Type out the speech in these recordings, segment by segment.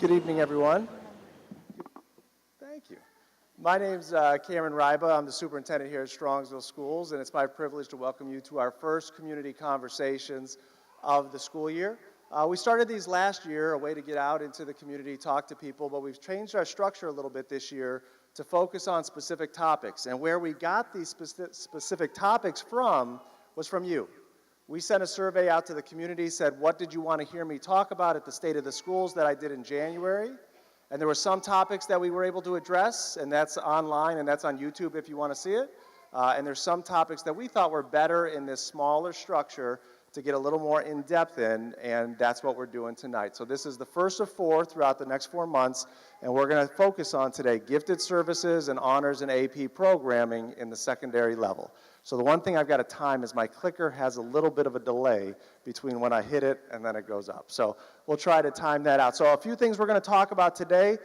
Good evening, everyone. Thank you. My name's Cameron Ryba. I'm the superintendent here at Strongsville Schools, and it's my privilege to welcome you to our first community conversations of the school year. We started these last year, a way to get out into the community, talk to people, but we've changed our structure a little bit this year to focus on specific topics. And where we got these specific topics from was from you. We sent a survey out to the community, said, what did you want to hear me talk about at the State of the Schools that I did in January? And there were some topics that we were able to address, and that's online, and that's on YouTube if you want to see it. And there's some topics that we thought were better in this smaller structure to get a little more in-depth in, and that's what we're doing tonight. So this is the first of 4 throughout the next 4 months, and we're going to focus on today gifted services and honors and AP programming in the secondary level. So the one thing I've got to time is my clicker has a little bit of a delay between when I hit it and then it goes up. So we'll try to time that out. So a few things we're going to talk about today.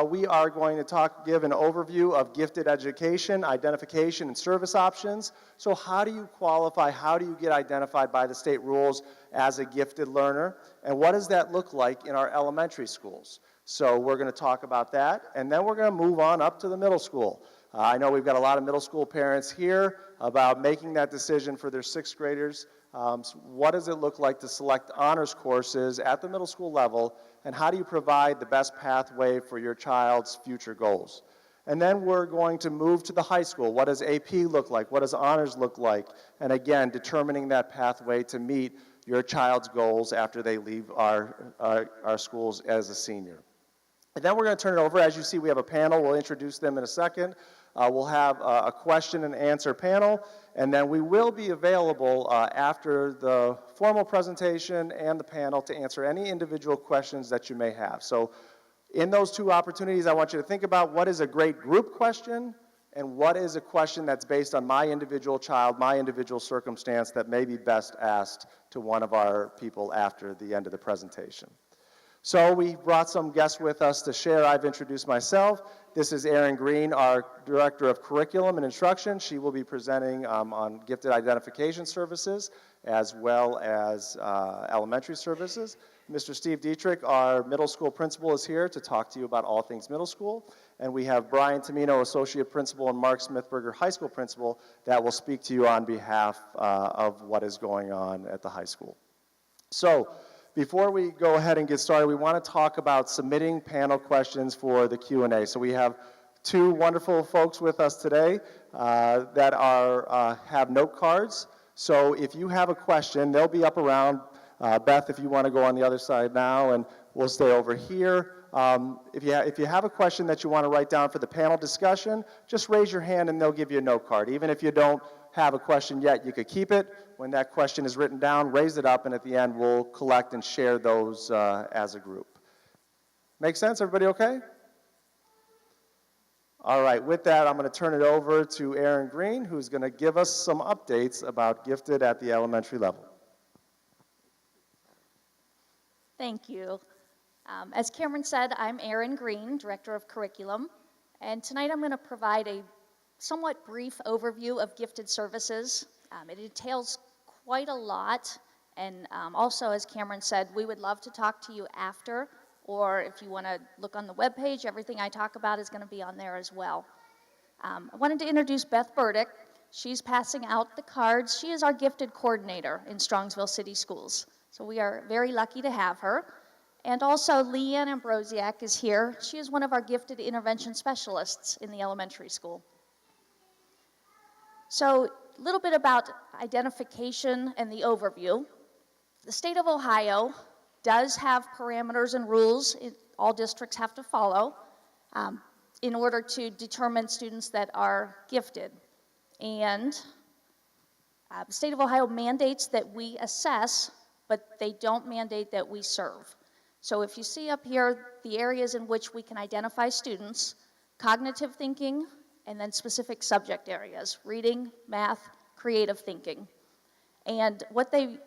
We are going to give an overview of gifted education, identification, and service options. So how do you qualify, how do you get identified by the state rules as a gifted learner, and what does that look like in our elementary schools? So we're going to talk about that, and then we're going to move on up to the middle school. I know we've got a lot of middle school parents here about making that decision for their 6th graders. So what does it look like to select honors courses at the middle school level, and how do you provide the best pathway for your child's future goals? And then we're going to move to the high school. What does AP look like? What does honors look like? And again, determining that pathway to meet your child's goals after they leave our schools as a senior. And then we're going to turn it over. As you see, we have a panel. We'll introduce them in a second. We'll have a question and answer panel, and then we will be available after the formal presentation and the panel to answer any individual questions that you may have. So in those 2 opportunities, I want you to think about what is a great group question and what is a question that's based on my individual child, my individual circumstance that may be best asked to one of our people after the end of the presentation. So we brought some guests with us to share. I've introduced myself. This is Erin Green, our Director of Curriculum and Instruction. She will be presenting on gifted identification services as well as elementary services. Mr. Steve Dietrich, our middle school principal, is here to talk to you about all things middle school. And we have Brian Tamino, Associate Principal, and Mark Smith, Berger High School Principal, that will speak to you on behalf of what is going on at the high school. So, before we go ahead and get started, we want to talk about submitting panel questions for the Q&A. So we have 2 wonderful folks with us today that have note cards. So if you have a question, they'll be up around. Beth, if you want to go on the other side now, and we'll stay over here. If you have a question that you want to write down for the panel discussion, just raise your hand and they'll give you a note card. Even if you don't have a question yet, you could keep it. When that question is written down, raise it up, and at the end we'll collect and share those as a group. Make sense? Everybody okay? All right, with that, I'm going to turn it over to Erin Green, who's going to give us some updates about gifted at the elementary level. Thank you. As Cameron said, I'm Erin Green, Director of Curriculum, and tonight I'm going to provide a somewhat brief overview of gifted services. It entails quite a lot, and also, as Cameron said, we would love to talk to you after, or if you want to look on the webpage, everything I talk about is going to be on there as well. I wanted to introduce Beth Burdick. She's passing out the cards. She is our gifted coordinator in Strongsville City Schools, so we are very lucky to have her. And also, Leanne Ambrosiak is here. She is one of our gifted intervention specialists in the elementary school. So, a little bit about identification and the overview. The state of Ohio does have parameters and rules all districts have to follow in order to determine students that are gifted. And the state of Ohio mandates that we assess, but they don't mandate that we serve. So if you see up here the areas in which we can identify students, cognitive thinking, and then specific subject areas, reading, math, creative thinking. And what they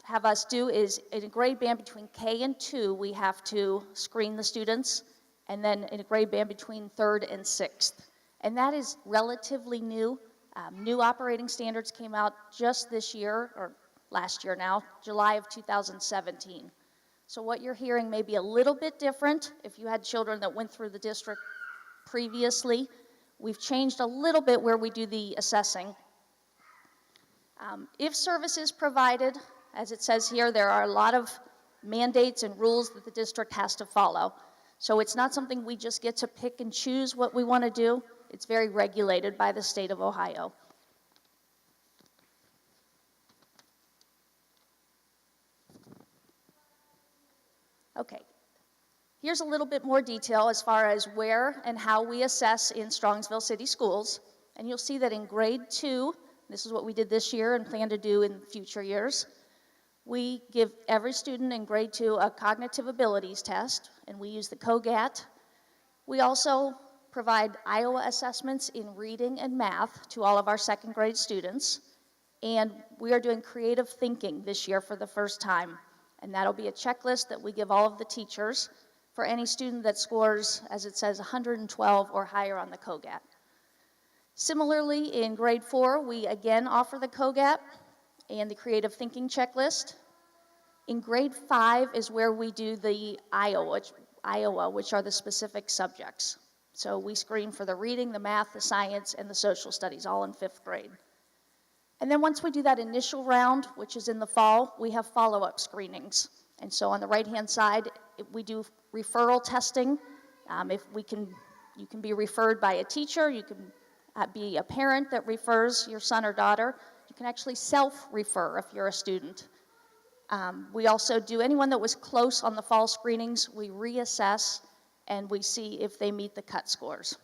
have us do is, in a grade band between K and 2, we have to screen the students, and then in a grade band between 3rd and 6th. And that is relatively new. New operating standards came out just this year, or last year now, July of 2017. So what you're hearing may be a little bit different if you had children that went through the district previously. We've changed a little bit where we do the assessing. If service is provided, as it says here, there are a lot of mandates and rules that the district has to follow. So it's not something we just get to pick and choose what we want to do. It's very regulated by the state of Ohio. Okay, here's a little bit more detail as far as where and how we assess in Strongsville City Schools. And you'll see that in grade 2, this is what we did this year and plan to do in future years, we give every student in grade 2 a cognitive abilities test, and we use the COGAT. We also provide Iowa assessments in reading and math to all of our second grade students. And we are doing creative thinking this year for the first time. And that'll be a checklist that we give all of the teachers for any student that scores, as it says, 112 or higher on the COGAT. Similarly, in grade 4, we again offer the COGAT and the creative thinking checklist. In grade 5 is where we do the Iowa, which are the specific subjects. So we screen for the reading, the math, the science, and the social studies, all in 5th grade. And then once we do that initial round, which is in the fall, we have follow-up screenings. And so on the right-hand side, we do referral testing. You can be referred by a teacher, you can be a parent that refers your son or daughter. You can actually self-refer if you're a student. We also do anyone that was close on the fall screenings, we reassess and we see if they meet the cut scores.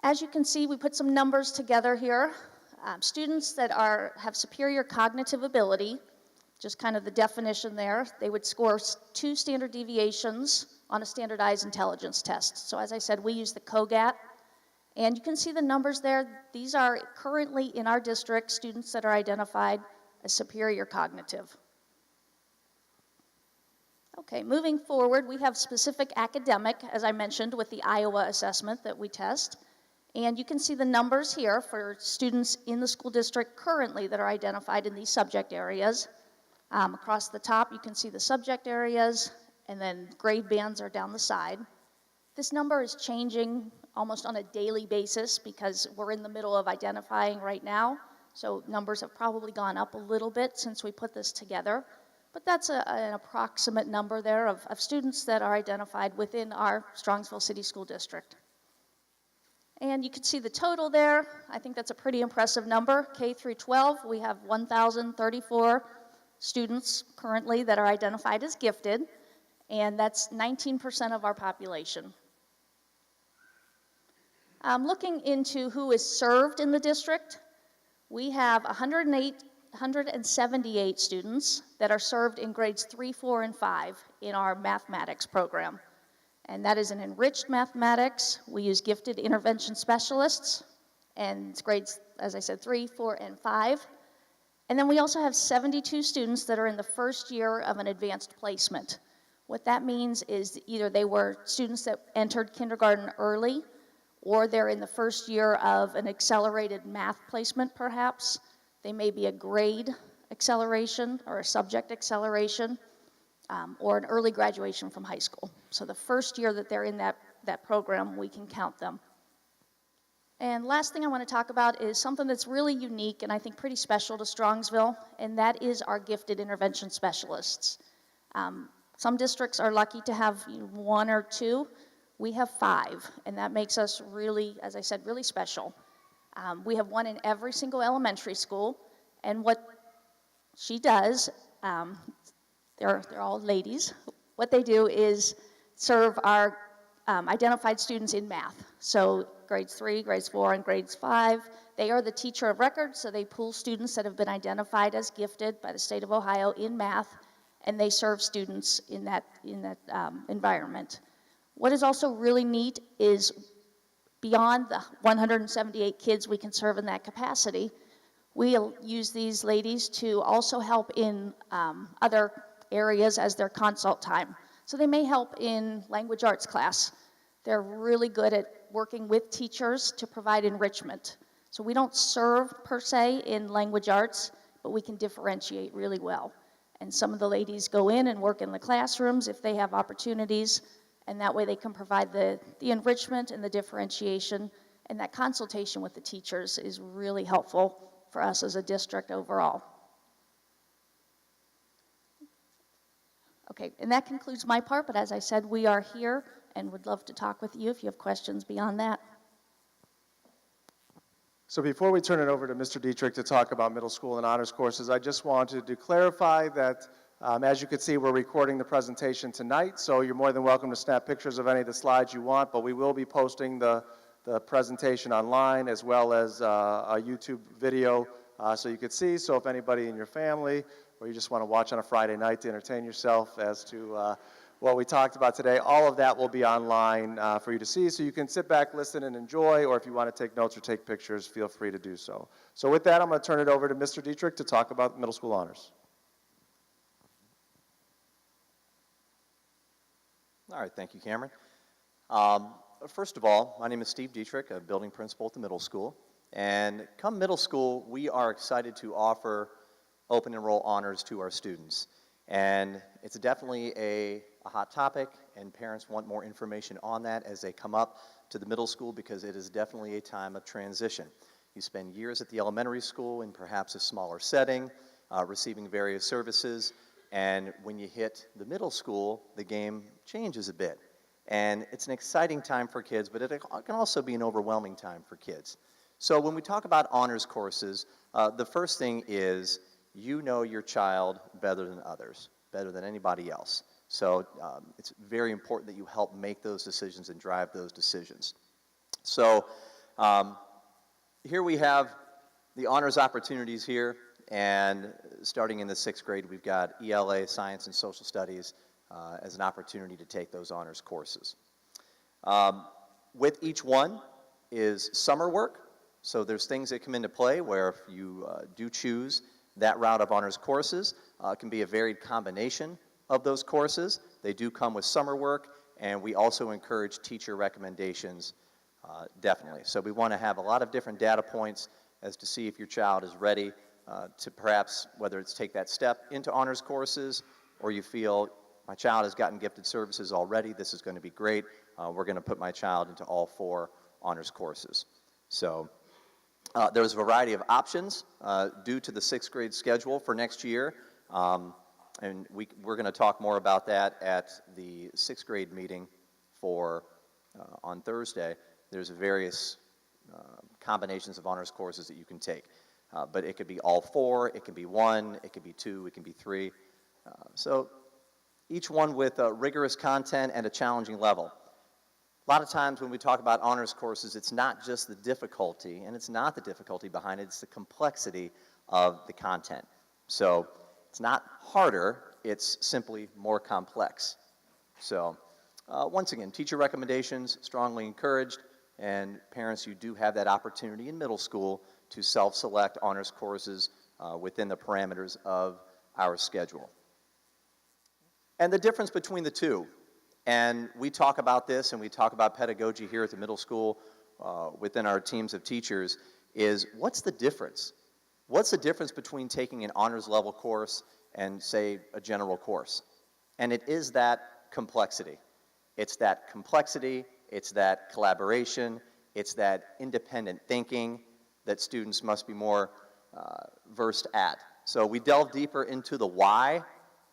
As you can see, we put some numbers together here. Students that have superior cognitive ability, just kind of the definition there, they would score 2 standard deviations on a standardized intelligence test. So as I said, we use the COGAT. And you can see the numbers there. These are currently in our district students that are identified as superior cognitive. Okay, moving forward, we have specific academic, as I mentioned, with the Iowa assessment that we test. And you can see the numbers here for students in the school district currently that are identified in these subject areas. Across the top, you can see the subject areas, and then grade bands are down the side. This number is changing almost on a daily basis because we're in the middle of identifying right now. So numbers have probably gone up a little bit since we put this together. But that's an approximate number there of students that are identified within our Strongsville City School District. And you can see the total there. I think that's a pretty impressive number. K through 12, we have 1,034 students currently that are identified as gifted, and that's 19% of our population. Looking into who is served in the district, we have 178 students that are served in grades 3, 4, and 5 in our mathematics program. And that is in enriched mathematics. We use gifted intervention specialists, and it's grades, as I said, 3, 4, and 5. And then we also have 72 students that are in the first year of an advanced placement. What that means is either they were students that entered kindergarten early, or they're in the first year of an accelerated math placement, perhaps. They may be a grade acceleration or a subject acceleration, or an early graduation from high school. So the first year that they're in that program, we can count them. And last thing I want to talk about is something that's really unique and I think pretty special to Strongsville, and that is our gifted intervention specialists. Some districts are lucky to have 1 or 2. We have 5, and that makes us really, as I said, really special. We have 1 in every single elementary school, and what she does, they're all ladies. What they do is serve our identified students in math. So grades 3, grades 4, and grades 5. They are the teacher of record, so they pool students that have been identified as gifted by the state of Ohio in math, and they serve students in that environment. What is also really neat is beyond the 178 kids we can serve in that capacity, we'll use these ladies to also help in other areas as their consult time. So they may help in language arts class. They're really good at working with teachers to provide enrichment. So we don't serve per se in language arts, but we can differentiate really well. And some of the ladies go in and work in the classrooms if they have opportunities, and that way they can provide the enrichment and the differentiation, and that consultation with the teachers is really helpful for us as a district overall. Okay, and that concludes my part, but as I said, we are here and would love to talk with you if you have questions beyond that. So before we turn it over to Mr. Dietrich to talk about middle school and honors courses, I just wanted to clarify that, as you can see, we're recording the presentation tonight, so you're more than welcome to snap pictures of any of the slides you want, but we will be posting the presentation online as well as a YouTube video so you could see. So if anybody in your family or you just want to watch on a Friday night to entertain yourself as to what we talked about today, all of that will be online for you to see, so you can sit back, listen, and enjoy, or if you want to take notes or take pictures, feel free to do so. So with that, I'm going to turn it over to Mr. Dietrich to talk about middle school honors. All right, thank you, Cameron. First of all, my name is Steve Dietrich, a building principal at the middle school, and come middle school, we are excited to offer open enroll honors to our students. And it's definitely a hot topic, and parents want more information on that as they come up to the middle school, because it is definitely a time of transition. You spend years at the elementary school in perhaps a smaller setting, receiving various services, and when you hit the middle school, the game changes a bit. And it's an exciting time for kids, but it can also be an overwhelming time for kids. So when we talk about honors courses, the first thing is you know your child better than others, better than anybody else. So it's very important that you help make those decisions and drive those decisions. So here we have the honors opportunities here, and starting in the 6th grade, we've got ELA, Science and Social Studies, as an opportunity to take those honors courses. With each one is summer work, so there's things that come into play where if you do choose that route of honors courses, it can be a varied combination of those courses. They do come with summer work, and we also encourage teacher recommendations, definitely. So we want to have a lot of different data points as to see if your child is ready to perhaps, whether it's take that step into honors courses, or you feel my child has gotten gifted services already, this is going to be great, we're going to put my child into all 4 honors courses. So there's a variety of options due to the 6th grade schedule for next year, and we're going to talk more about that at the 6th grade meeting for on Thursday. There's various combinations of honors courses that you can take, but it could be all 4, it could be 1, it could be 2, it can be 3. So each one with rigorous content and a challenging level. A lot of times when we talk about honors courses, it's not just the difficulty, and it's not the difficulty behind it, it's the complexity of the content. So it's not harder, it's simply more complex. So once again, teacher recommendations, strongly encouraged, and parents, you do have that opportunity in middle school to self-select honors courses within the parameters of our schedule. And the difference between the two, and we talk about this and we talk about pedagogy here at the middle school within our teams of teachers, is what's the difference? What's the difference between taking an honors level course and, say, a general course? And it is that complexity. It's that complexity, it's that collaboration, it's that independent thinking that students must be more versed at. So we delve deeper into the why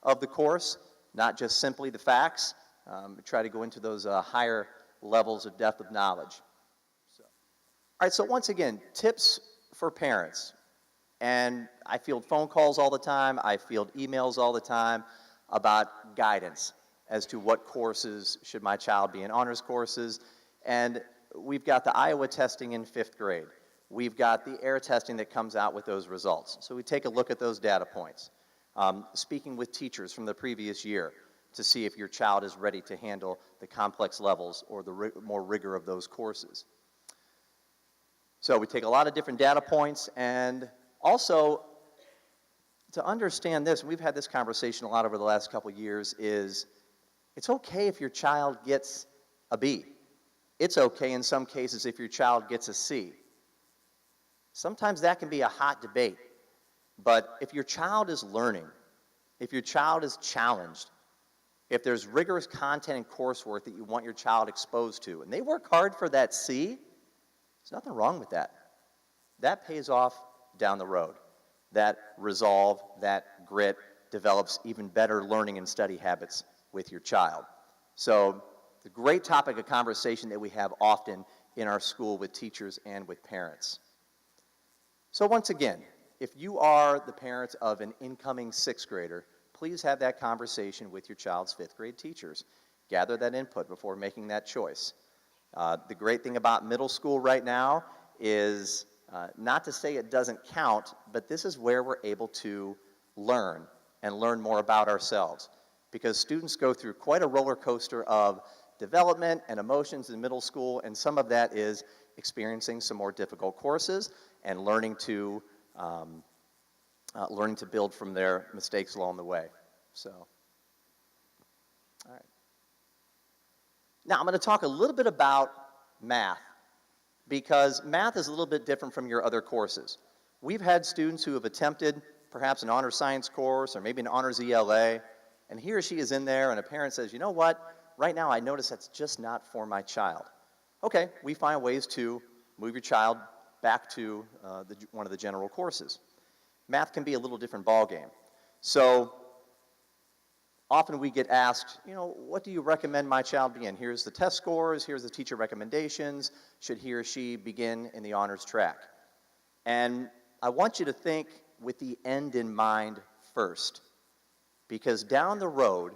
of the course, not just simply the facts. We try to go into those higher levels of depth of knowledge. So, all right, so once again, tips for parents. And I field phone calls all the time, I field emails all the time about guidance as to what courses should my child be in honors courses. And we've got the Iowa testing in 5th grade. We've got the air testing that comes out with those results. So we take a look at those data points. Speaking with teachers from the previous year to see if your child is ready to handle the complex levels or the more rigor of those courses. So we take a lot of different data points, and also to understand this, and we've had this conversation a lot over the last couple of years, is it's okay if your child gets a B. It's okay in some cases if your child gets a C. Sometimes that can be a hot debate. But if your child is learning, if your child is challenged, if there's rigorous content and coursework that you want your child exposed to, and they work hard for that C, there's nothing wrong with that. That pays off down the road. That resolve, that grit develops even better learning and study habits with your child. So, the great topic of conversation that we have often in our school with teachers and with parents. So once again, if you are the parent of an incoming 6th grader, please have that conversation with your child's 5th grade teachers. Gather that input before making that choice. The great thing about middle school right now is not to say it doesn't count, but this is where we're able to learn and learn more about ourselves. Because students go through quite a roller coaster of development and emotions in middle school, and some of that is experiencing some more difficult courses and learning to build from their mistakes along the way. So, all right. Now I'm going to talk a little bit about math, because math is a little bit different from your other courses. We've had students who have attempted perhaps an honors science course or maybe an honors ELA, and he or she is in there and a parent says, you know what, right now I notice that's just not for my child. Okay, we find ways to move your child back to one of the general courses. Math can be a little different ballgame. So often we get asked, you know, what do you recommend my child be in? Here's the test scores, here's the teacher recommendations. Should he or she begin in the honors track? And I want you to think with the end in mind first. Because down the road,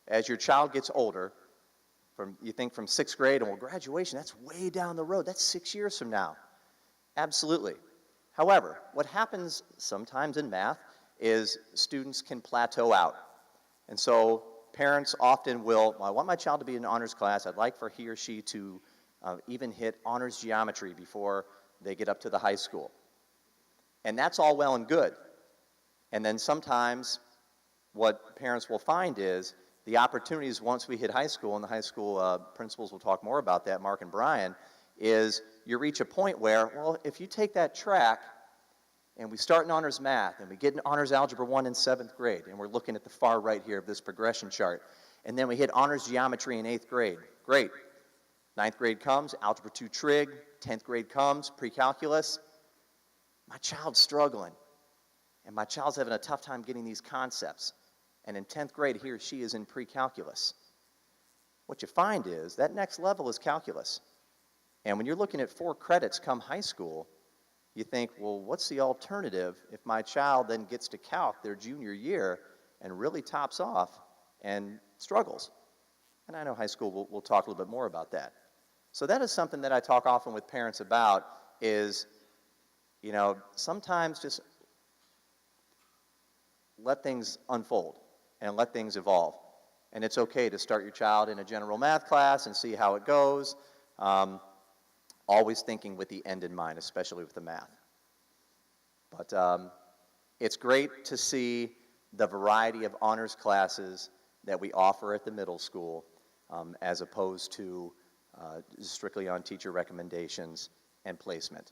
as your child gets older, you think from 6th grade, and well, graduation, that's way down the road. That's 6 years from now. Absolutely. However, what happens sometimes in math is students can plateau out. And so parents often will, well, I want my child to be in an honors class. I'd like for he or she to even hit honors geometry before they get up to the high school. And that's all well and good. And then sometimes what parents will find is the opportunities once we hit high school, and the high school principals will talk more about that, Mark and Brian, is you reach a point where, well, if you take that track and we start in honors math and we get in honors algebra 1 in 7th grade, and we're looking at the far right here of this progression chart, and then we hit honors geometry in 8th grade, great. 9th grade comes, algebra 2 trig, 10th grade comes, pre-calculus. My child's struggling, and my child's having a tough time getting these concepts. And in 10th grade, he or she is in pre-calculus. What you find is that next level is calculus. And when you're looking at 4 credits come high school, you think, well, what's the alternative if my child then gets to calc their junior year and really tops off and struggles? And I know high school, we'll talk a little bit more about that. So that is something that I talk often with parents about is, you know, sometimes just let things unfold and let things evolve. And it's okay to start your child in a general math class and see how it goes, always thinking with the end in mind, especially with the math. But it's great to see the variety of honors classes that we offer at the middle school as opposed to strictly on teacher recommendations and placement,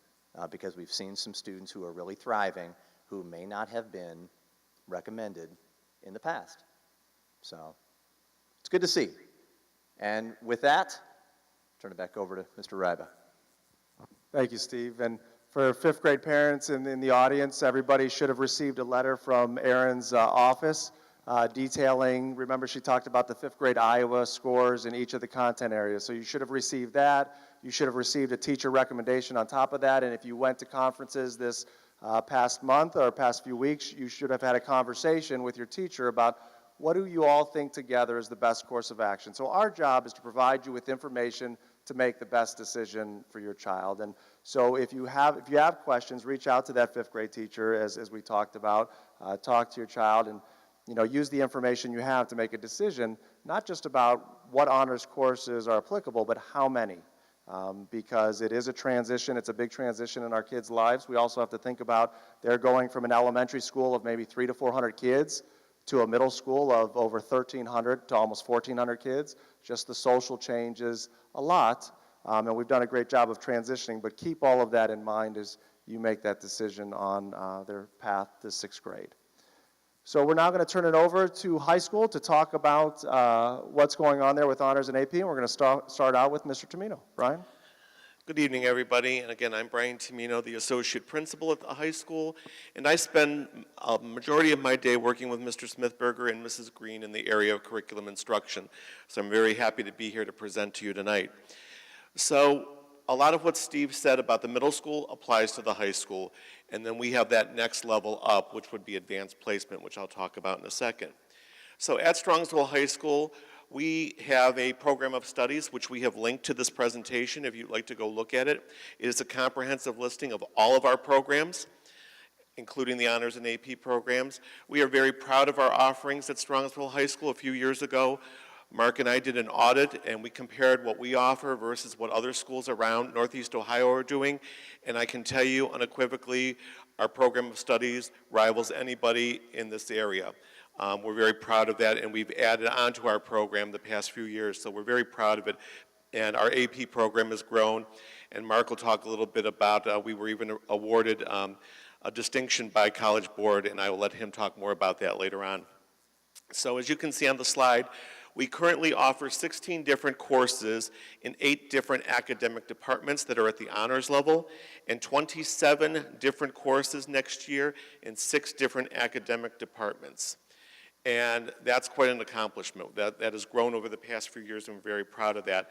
because we've seen some students who are really thriving who may not have been recommended in the past. So it's good to see. And with that, turn it back over to Mr. Ryba. Thank you, Steve. And for 5th grade parents in the audience, everybody should have received a letter from Erin's office detailing, remember she talked about the 5th grade Iowa scores in each of the content areas. So you should have received that. You should have received a teacher recommendation on top of that. And if you went to conferences this past month or past few weeks, you should have had a conversation with your teacher about what do you all think together is the best course of action. So our job is to provide you with information to make the best decision for your child. And so if you have questions, reach out to that 5th grade teacher as we talked about. Talk to your child and use the information you have to make a decision, not just about what honors courses are applicable, but how many. Because it is a transition, it's a big transition in our kids' lives. We also have to think about they're going from an elementary school of maybe 300 to 400 kids to a middle school of over 1,300 to almost 1,400 kids. Just the social changes a lot, and we've done a great job of transitioning, but keep all of that in mind as you make that decision on their path to 6th grade. So we're now going to turn it over to high school to talk about what's going on there with honors and AP, and we're going to start out with Mr. Tamino. Brian? Good evening, everybody. And again, I'm Brian Tamino, the associate principal at the high school, and I spend a majority of my day working with Mr. Berger and Mrs. Green in the area of curriculum instruction. So I'm very happy to be here to present to you tonight. So a lot of what Steve said about the middle school applies to the high school, and then we have that next level up, which would be advanced placement, which I'll talk about in a second. So at Strongsville High School, we have a program of studies which we have linked to this presentation if you'd like to go look at it. It is a comprehensive listing of all of our programs, including the honors and AP programs. We are very proud of our offerings at Strongsville High School. A few years ago, Mark and I did an audit, and we compared what we offer versus what other schools around Northeast Ohio are doing, and I can tell you unequivocally, our program of studies rivals anybody in this area. We're very proud of that, and we've added on to our program the past few years, so we're very proud of it. And our AP program has grown, and Mark will talk a little bit about, we were even awarded a distinction by College Board, and I will let him talk more about that later on. So as you can see on the slide, we currently offer 16 different courses in 8 different academic departments that are at the honors level, and 27 different courses next year in 6 different academic departments. And that's quite an accomplishment. That has grown over the past few years, and we're very proud of that.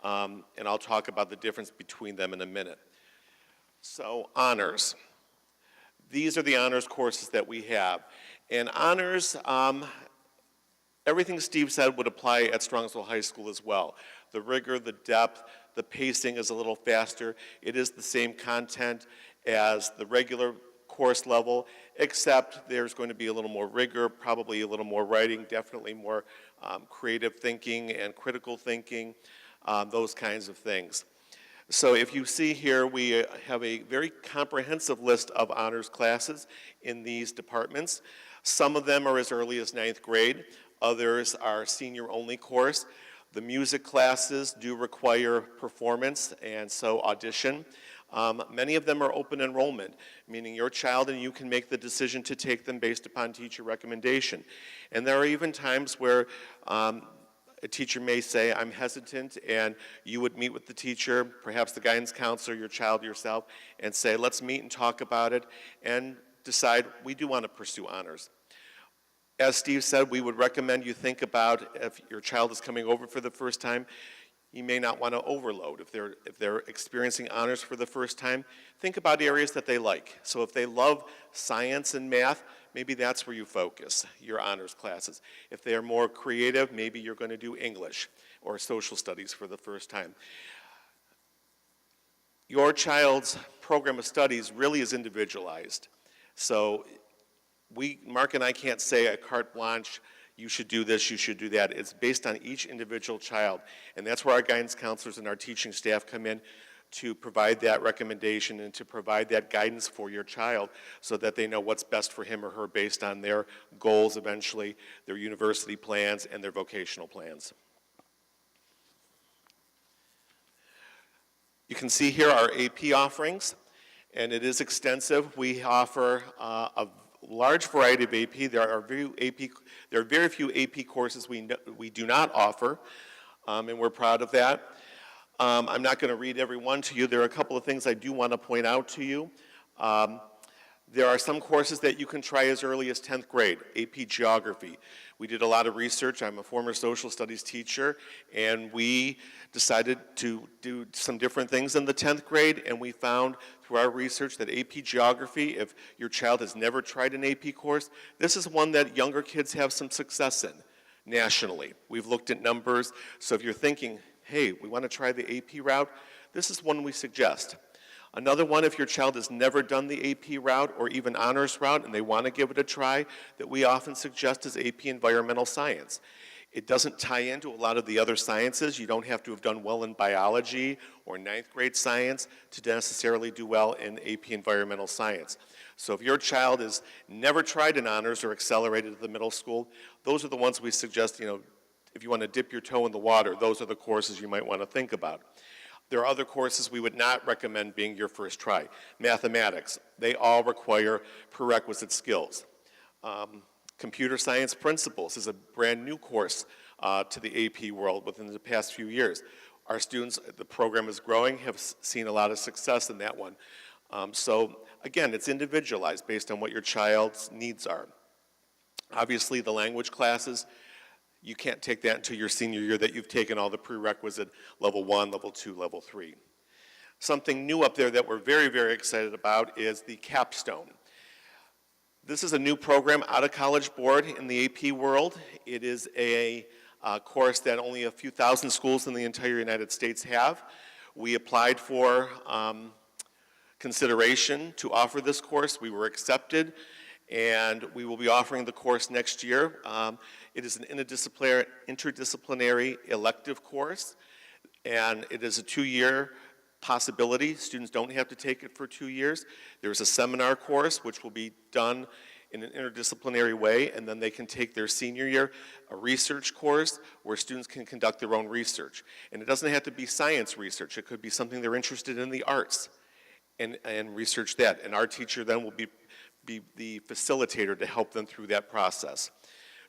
And I'll talk about the difference between them in a minute. So, honors. These are the honors courses that we have. And honors, everything Steve said would apply at Strongsville High School as well. The rigor, the depth, the pacing is a little faster. It is the same content as the regular course level, except there's going to be a little more rigor, probably a little more writing, definitely more creative thinking and critical thinking, those kinds of things. So if you see here, we have a very comprehensive list of honors classes in these departments. Some of them are as early as 9th grade. Others are senior-only course. The music classes do require performance and so audition. Many of them are open enrollment, meaning your child and you can make the decision to take them based upon teacher recommendation. And there are even times where a teacher may say, I'm hesitant, and you would meet with the teacher, perhaps the guidance counselor, your child, yourself, and say, let's meet and talk about it and decide we do want to pursue honors. As Steve said, we would recommend you think about if your child is coming over for the first time, you may not want to overload. If they're experiencing honors for the first time, think about areas that they like. So if they love science and math, maybe that's where you focus your honors classes. If they are more creative, maybe you're going to do English or social studies for the first time. Your child's program of studies really is individualized. So Mark and I can't say a carte blanche, you should do this, you should do that. It's based on each individual child. And that's where our guidance counselors and our teaching staff come in to provide that recommendation and to provide that guidance for your child so that they know what's best for him or her based on their goals eventually, their university plans, and their vocational plans. You can see here our AP offerings, and it is extensive. We offer a large variety of AP. There are very few AP courses we do not offer, and we're proud of that. I'm not going to read every one to you. There are a couple of things I do want to point out to you. There are some courses that you can try as early as 10th grade, AP Geography. We did a lot of research. I'm a former social studies teacher, and we decided to do some different things in the 10th grade, and we found through our research that AP Geography, if your child has never tried an AP course, this is one that younger kids have some success in nationally. We've looked at numbers, so if you're thinking, hey, we want to try the AP route, this is one we suggest. Another one, if your child has never done the AP route or even honors route and they want to give it a try, that we often suggest is AP Environmental Science. It doesn't tie into a lot of the other sciences. You don't have to have done well in biology or 9th grade science to necessarily do well in AP Environmental Science. So if your child has never tried an honors or accelerated at the middle school, those are the ones we suggest, if you want to dip your toe in the water, those are the courses you might want to think about. There are other courses we would not recommend being your first try. Mathematics, they all require prerequisite skills. Computer science principles is a brand new course to the AP world within the past few years. Our students, the program is growing, have seen a lot of success in that one. So again, it's individualized based on what your child's needs are. Obviously, the language classes, you can't take that until your senior year that you've taken all the prerequisite level 1, level 2, level 3. Something new up there that we're very, very excited about is the capstone. This is a new program out of College Board in the AP world. It is a course that only a few thousand schools in the entire United States have. We applied for consideration to offer this course. We were accepted, and we will be offering the course next year. It is an interdisciplinary elective course, and it is a 2-year possibility. Students don't have to take it for 2 years. There's a seminar course which will be done in an interdisciplinary way, and then they can take their senior year, a research course where students can conduct their own research. And it doesn't have to be science research. It could be something they're interested in the arts and research that. And our teacher then will be the facilitator to help them through that process.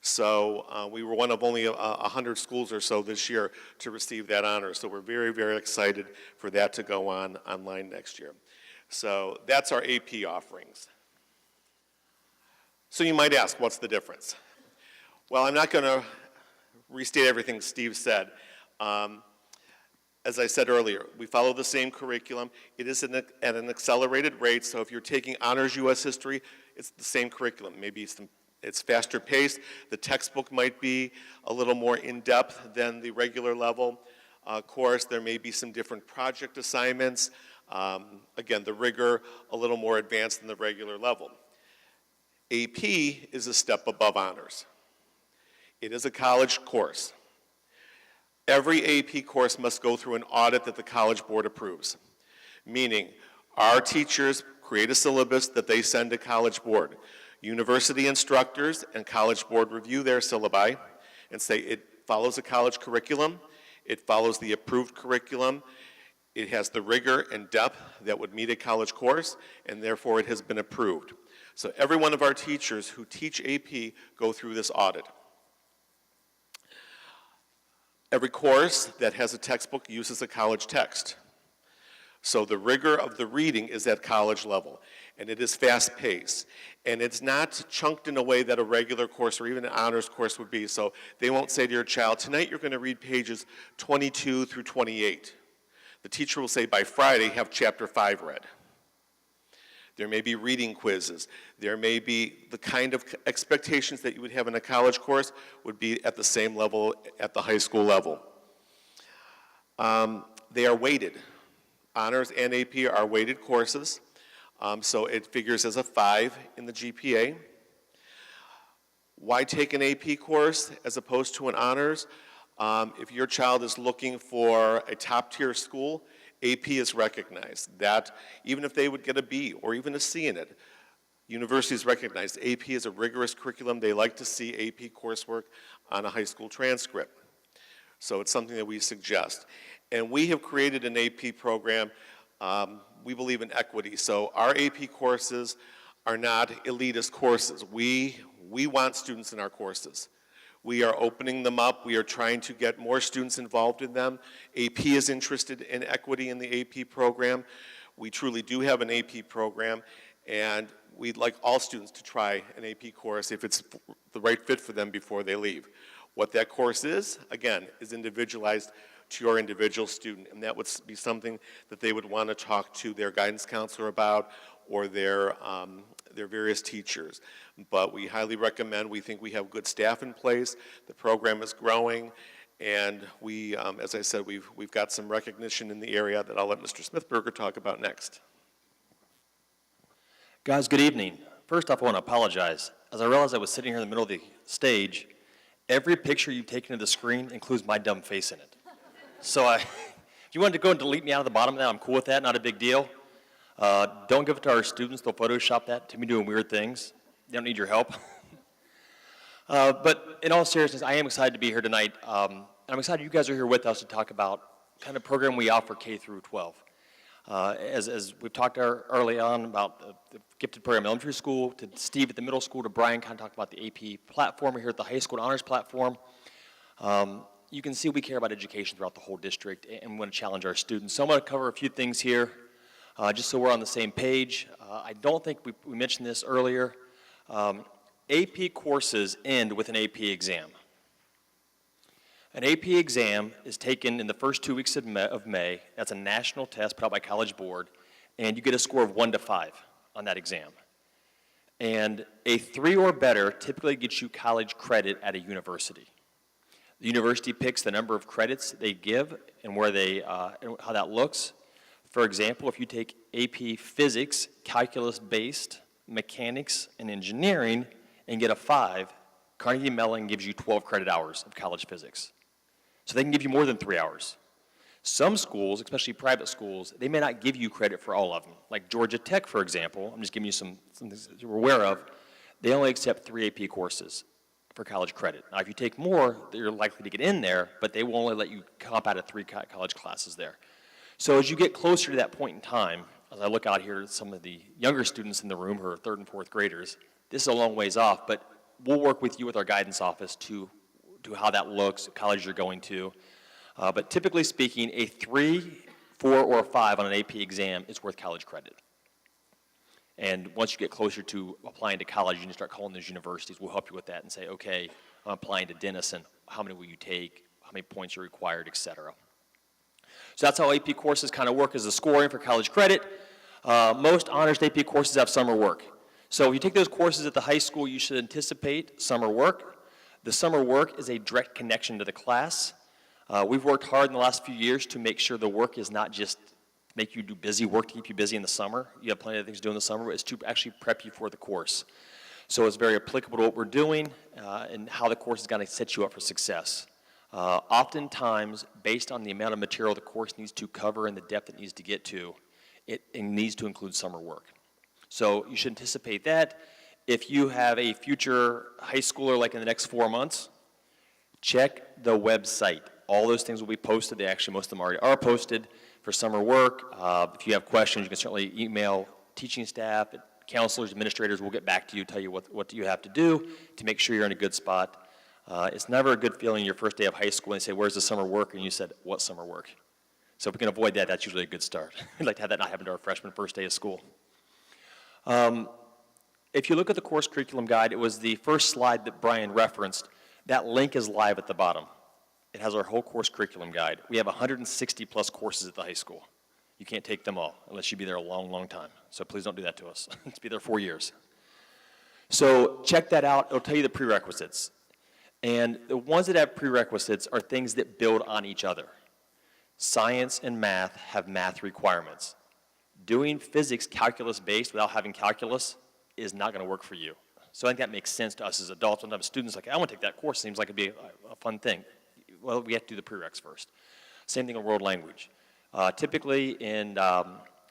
So we were one of only 100 schools or so this year to receive that honor. So we're very, very excited for that to go on online next year. So that's our AP offerings. So you might ask, what's the difference? Well, I'm not going to restate everything Steve said. As I said earlier, we follow the same curriculum. It is at an accelerated rate, so if you're taking honors U.S. history, it's the same curriculum. Maybe it's faster paced. The textbook might be a little more in-depth than the regular level course. There may be some different project assignments. Again, the rigor a little more advanced than the regular level. AP is a step above honors. It is a college course. Every AP course must go through an audit that the College Board approves, meaning our teachers create a syllabus that they send to College Board. University instructors and College Board review their syllabi and say it follows a college curriculum, it follows the approved curriculum, it has the rigor and depth that would meet a college course, and therefore it has been approved. So every one of our teachers who teach AP go through this audit. Every course that has a textbook uses a college text. So the rigor of the reading is at college level, and it is fast-paced. And it's not chunked in a way that a regular course or even an honors course would be. So they won't say to your child, tonight you're going to read pages 22 through 28. The teacher will say, by Friday, have chapter 5 read. There may be reading quizzes. There may be the kind of expectations that you would have in a college course would be at the same level at the high school level. They are weighted. Honors and AP are weighted courses, so it figures as a 5 in the GPA. Why take an AP course as opposed to an honors? If your child is looking for a top-tier school, AP is recognized. That even if they would get a B or even a C in it, universities recognize AP is a rigorous curriculum. They like to see AP coursework on a high school transcript. So it's something that we suggest. And we have created an AP program. We believe in equity. So our AP courses are not elitist courses. We want students in our courses. We are opening them up. We are trying to get more students involved in them. AP is interested in equity in the AP program. We truly do have an AP program, and we'd like all students to try an AP course if it's the right fit for them before they leave. What that course is, again, is individualized to your individual student, and that would be something that they would want to talk to their guidance counselor about or their various teachers. But we highly recommend, we think we have good staff in place, the program is growing, and we, as I said, we've got some recognition in the area that I'll let Mr. Smith-Berger talk about next. Guys, good evening. First off, I want to apologize. As I realized I was sitting here in the middle of the stage, every picture you've taken of the screen includes my dumb face in it. So if you wanted to go and delete me out of the bottom of that, I'm cool with that, not a big deal. Don't give it to our students. They'll Photoshop that to me doing weird things. They don't need your help. But in all seriousness, I am excited to be here tonight. I'm excited you guys are here with us to talk about kind of program we offer K through 12. As we've talked early on about the gifted program in elementary school, to Steve at the middle school, to Brian kind of talked about the AP platform, we're here at the high school honors platform. You can see we care about education throughout the whole district, and we want to challenge our students. So I'm going to cover a few things here, just so we're on the same page. I don't think we mentioned this earlier. AP courses end with an AP exam. An AP exam is taken in the first 2 weeks of May. That's a national test put out by College Board, and you get a score of 1 to 5 on that exam. And a 3 or better typically gets you college credit at a university. The university picks the number of credits they give and where they, and how that looks. For example, if you take AP Physics, Calculus-based, Mechanics, and Engineering, and get a 5, Carnegie Mellon gives you 12 credit hours of college physics. So they can give you more than 3 hours. Some schools, especially private schools, they may not give you credit for all of them. Like Georgia Tech, for example, I'm just giving you some things that you're aware of, they only accept 3 AP courses for college credit. Now, if you take more, you're likely to get in there, but they will only let you comp out of 3 college classes there. So as you get closer to that point in time, as I look out here at some of the younger students in the room who are 3rd and 4th graders, this is a long ways off, but we'll work with you with our guidance office to how that looks, college you're going to. But typically speaking, a 3, 4, or a 5 on an AP exam is worth college credit. And once you get closer to applying to college, you can start calling those universities. We'll help you with that and say, okay, I'm applying to Denison. How many will you take? How many points are required, et cetera. So that's how AP courses kind of work as a scoring for college credit. Most honors AP courses have summer work. So if you take those courses at the high school, you should anticipate summer work. The summer work is a direct connection to the class. We've worked hard in the last few years to make sure the work is not just make you do busy work to keep you busy in the summer. You have plenty of things to do in the summer, but it's to actually prep you for the course. So it's very applicable to what we're doing and how the course is going to set you up for success. Oftentimes, based on the amount of material the course needs to cover and the depth it needs to get to, it needs to include summer work. So you should anticipate that. If you have a future high schooler like in the next 4 months, check the website. All those things will be posted. Most of them already are posted for summer work. If you have questions, you can certainly email teaching staff, counselors, administrators. We'll get back to you, tell you what you have to do to make sure you're in a good spot. It's never a good feeling your first day of high school and they say, where's the summer work? And you said, what summer work? So if we can avoid that, that's usually a good start. We'd like to have that not happen to our freshman first day of school. If you look at the course curriculum guide, it was the first slide that Brian referenced. That link is live at the bottom. It has our whole course curriculum guide. We have 160 plus courses at the high school. You can't take them all unless you be there a long, long time. So please don't do that to us. Let's be there 4 years. So check that out. It'll tell you the prerequisites. And the ones that have prerequisites are things that build on each other. Science and math have math requirements. Doing physics calculus-based without having calculus is not going to work for you. So I think that makes sense to us as adults. Sometimes students are like, I want to take that course. Seems like it'd be a fun thing. Well, we have to do the prereqs first. Same thing in world language. Typically in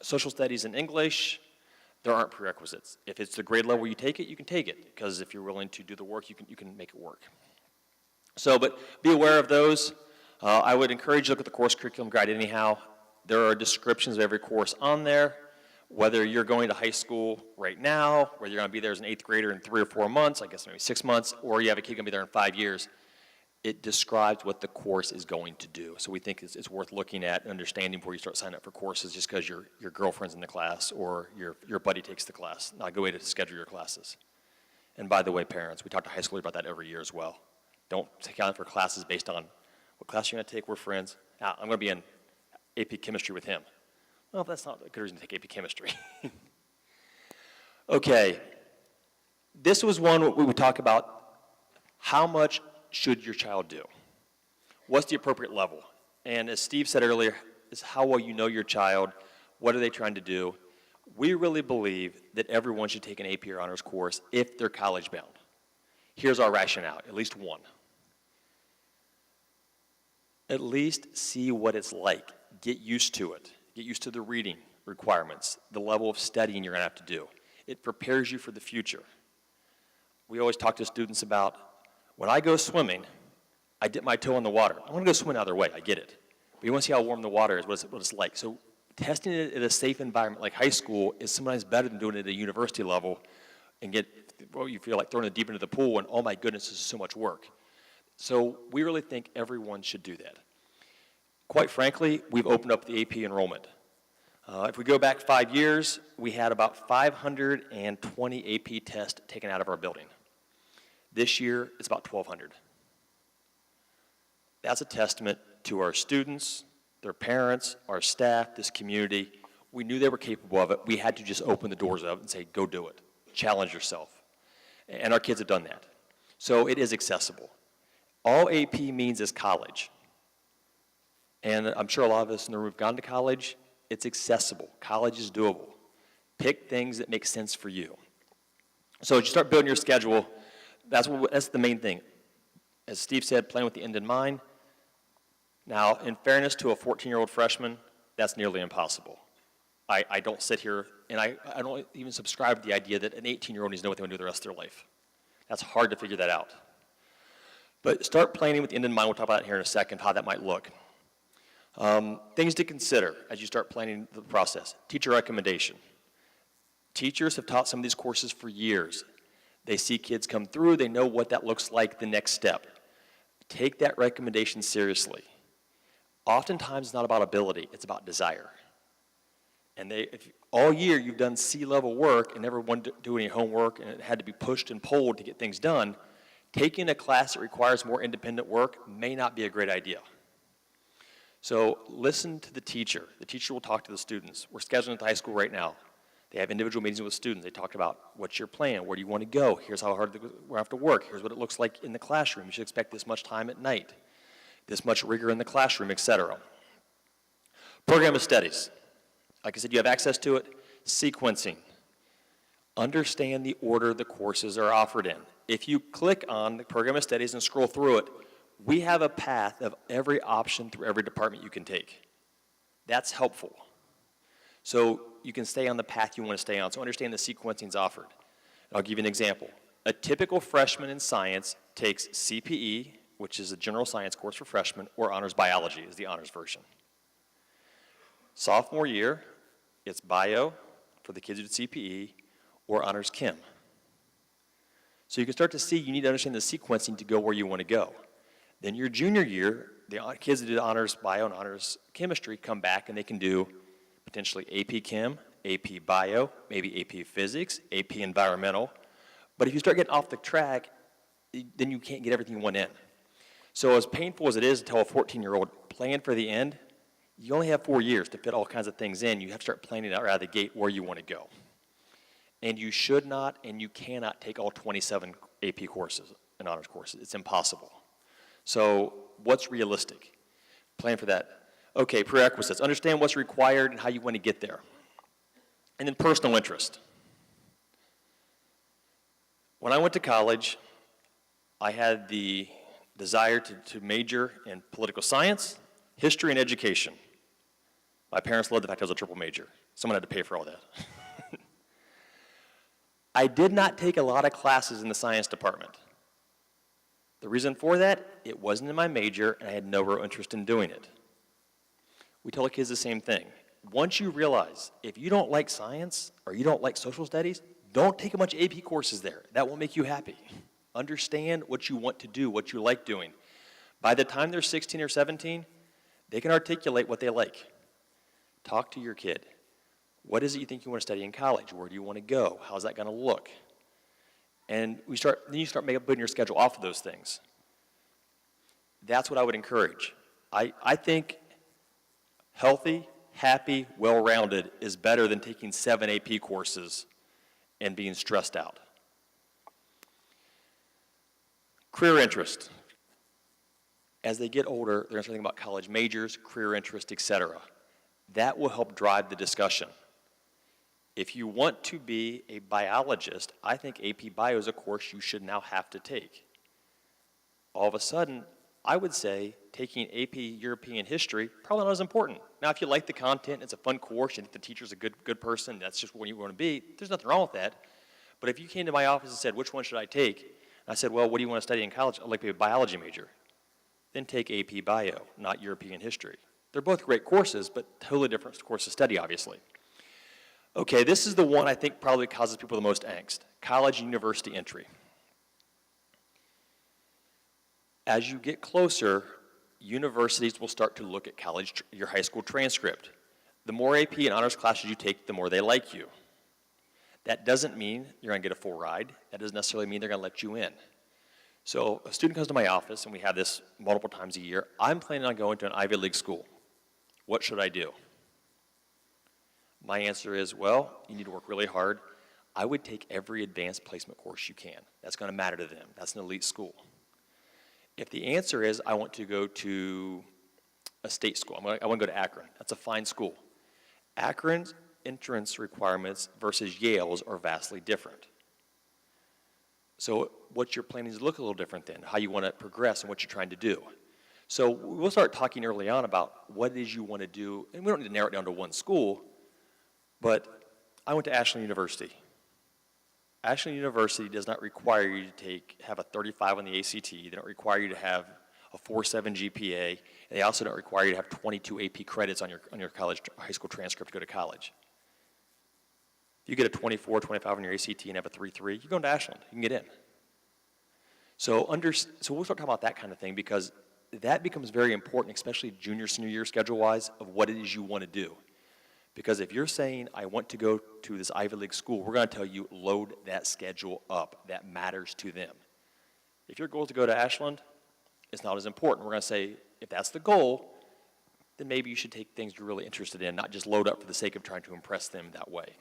social studies and English, there aren't prerequisites. If it's the grade level you take it, you can take it. Because if you're willing to do the work, you can make it work. So, but be aware of those. I would encourage you to look at the course curriculum guide anyhow. There are descriptions of every course on there. Whether you're going to high school right now, whether you're going to be there as an 8th grader in 3 or 4 months, I guess maybe 6 months, or you have a kid going to be there in 5 years, it describes what the course is going to do. So we think it's worth looking at and understanding before you start signing up for courses just because your girlfriend's in the class or your buddy takes the class. Not a good way to schedule your classes. And by the way, parents, we talk to high schoolers about that every year as well. Don't take out for classes based on what class you're going to take. We're friends. I'm going to be in AP chemistry with him. Well, that's not a good reason to take AP chemistry. Okay, this was one we would talk about. How much should your child do? What's the appropriate level? And as Steve said earlier, is how well you know your child. What are they trying to do? We really believe that everyone should take an AP or honors course if they're college bound. Here's our rationale, at least one. At least see what it's like. Get used to it. Get used to the reading requirements, the level of studying you're going to have to do. It prepares you for the future. We always talk to students about, when I go swimming, I dip my toe in the water. I want to go swim another way, I get it. but you want to see how warm the water is, what it's like. So testing it at a safe environment like high school is sometimes better than doing it at a university level and get, well, you feel like throwing it deep into the pool and, oh my goodness, this is so much work. So we really think everyone should do that. Quite frankly, we've opened up the AP enrollment. If we go back 5 years, we had about 520 AP tests taken out of our building. This year, it's about 1,200. That's a testament to our students, their parents, our staff, this community. We knew they were capable of it. We had to just open the doors of it and say, go do it. Challenge yourself. And our kids have done that. So it is accessible. All AP means is college. And I'm sure a lot of us in the room have gone to college. It's accessible. College is doable. Pick things that make sense for you. So as you start building your schedule, that's the main thing. As Steve said, plan with the end in mind. Now, in fairness to a 14-year-old freshman, that's nearly impossible. I don't sit here, and I don't even subscribe to the idea that an 18-year-old needs to know what they want to do the rest of their life. That's hard to figure that out. But start planning with the end in mind. We'll talk about it here in a second, how that might look. Things to consider as you start planning the process. Teacher recommendation. Teachers have taught some of these courses for years. They see kids come through. They know what that looks like the next step. Take that recommendation seriously. Oftentimes, it's not about ability. It's about desire. And if all year you've done C-level work and never wanted to do any homework and it had to be pushed and pulled to get things done, taking a class that requires more independent work may not be a great idea. So listen to the teacher. The teacher will talk to the students. We're scheduling at the high school right now. They have individual meetings with students. They talk about what's your plan, where do you want to go, here's how hard we have to work, here's what it looks like in the classroom. You should expect this much time at night, this much rigor in the classroom, etc. Program of studies. Like I said, you have access to it. Sequencing. Understand the order the courses are offered in. If you click on the program of studies and scroll through it, we have a path of every option through every department you can take. That's helpful. So you can stay on the path you want to stay on. So understand the sequencing is offered. I'll give you an example. A typical freshman in science takes CPE, which is a general science course for freshmen, or honors biology is the honors version. Sophomore year, it's bio for the kids who did CPE, or honors chem. So you can start to see you need to understand the sequencing to go where you want to go. Then your junior year, the kids that did honors bio and honors chemistry come back and they can do potentially AP Chem, AP Bio, maybe AP Physics, AP Environmental. But if you start getting off the track, then you can't get everything you want in. So as painful as it is to tell a 14-year-old, plan for the end, you only have 4 years to fit all kinds of things in. You have to start planning out out of the gate where you want to go. And you should not and you cannot take all 27 AP courses and honors courses. It's impossible. So what's realistic? Plan for that. Okay, prerequisites. Understand what's required and how you want to get there. And then personal interest. When I went to college, I had the desire to major in political science, history, and education. My parents loved the fact I was a triple major. Someone had to pay for all that. I did not take a lot of classes in the science department. The reason for that, it wasn't in my major, and I had no real interest in doing it. We tell the kids the same thing. Once you realize, if you don't like science, or you don't like social studies, don't take a bunch of AP courses there. That won't make you happy. Understand what you want to do, what you like doing. By the time they're 16 or 17, they can articulate what they like. Talk to your kid. What is it you think you want to study in college? Where do you want to go? How's that going to look? And then you start building your schedule off of those things. That's what I would encourage. I think healthy, happy, well-rounded is better than taking 7 AP courses and being stressed out. Career interest. As they get older, they're going to start thinking about college majors, career interest, etc. That will help drive the discussion. If you want to be a biologist, I think AP Bio is a course you should now have to take. All of a sudden, I would say taking AP European History, probably not as important. Now, if you like the content, it's a fun course, you think the teacher's a good person, that's just what you want to be, there's nothing wrong with that. But if you came to my office and said, which one should I take? And I said, well, what do you want to study in college? I'd like to be a biology major. Then take AP Bio, not European History. They're both great courses, but totally different course of study, obviously. Okay, this is the one I think probably causes people the most angst, college and university entry. As you get closer, universities will start to look at your high school transcript. The more AP and honors classes you take, the more they like you. That doesn't mean you're going to get a full ride. That doesn't necessarily mean they're going to let you in. So a student comes to my office, and we have this multiple times a year. I'm planning on going to an Ivy League school. What should I do? My answer is, well, you need to work really hard. I would take every advanced placement course you can. That's going to matter to them. That's an elite school. If the answer is, I want to go to a state school, I want to go to Akron. That's a fine school. Akron's entrance requirements versus Yale's are vastly different. So what you're planning to look a little different then, how you want to progress and what you're trying to do. So we'll start talking early on about what it is you want to do, and we don't need to narrow it down to one school, but I went to Ashland University. Ashland University does not require you to have a 35 on the ACT. They don't require you to have a 4.7 GPA. They also don't require you to have 22 AP credits on your high school transcript to go to college. If you get a 24, 25 on your ACT and have a 3.3, you're going to Ashland. You can get in. So we'll start talking about that kind of thing because that becomes very important, especially junior, senior year schedule-wise, of what it is you want to do. Because if you're saying, I want to go to this Ivy League school, we're going to tell you, load that schedule up. That matters to them. If your goal is to go to Ashland, it's not as important. We're going to say, if that's the goal, then maybe you should take things you're really interested in, not just load up for the sake of trying to impress them that way.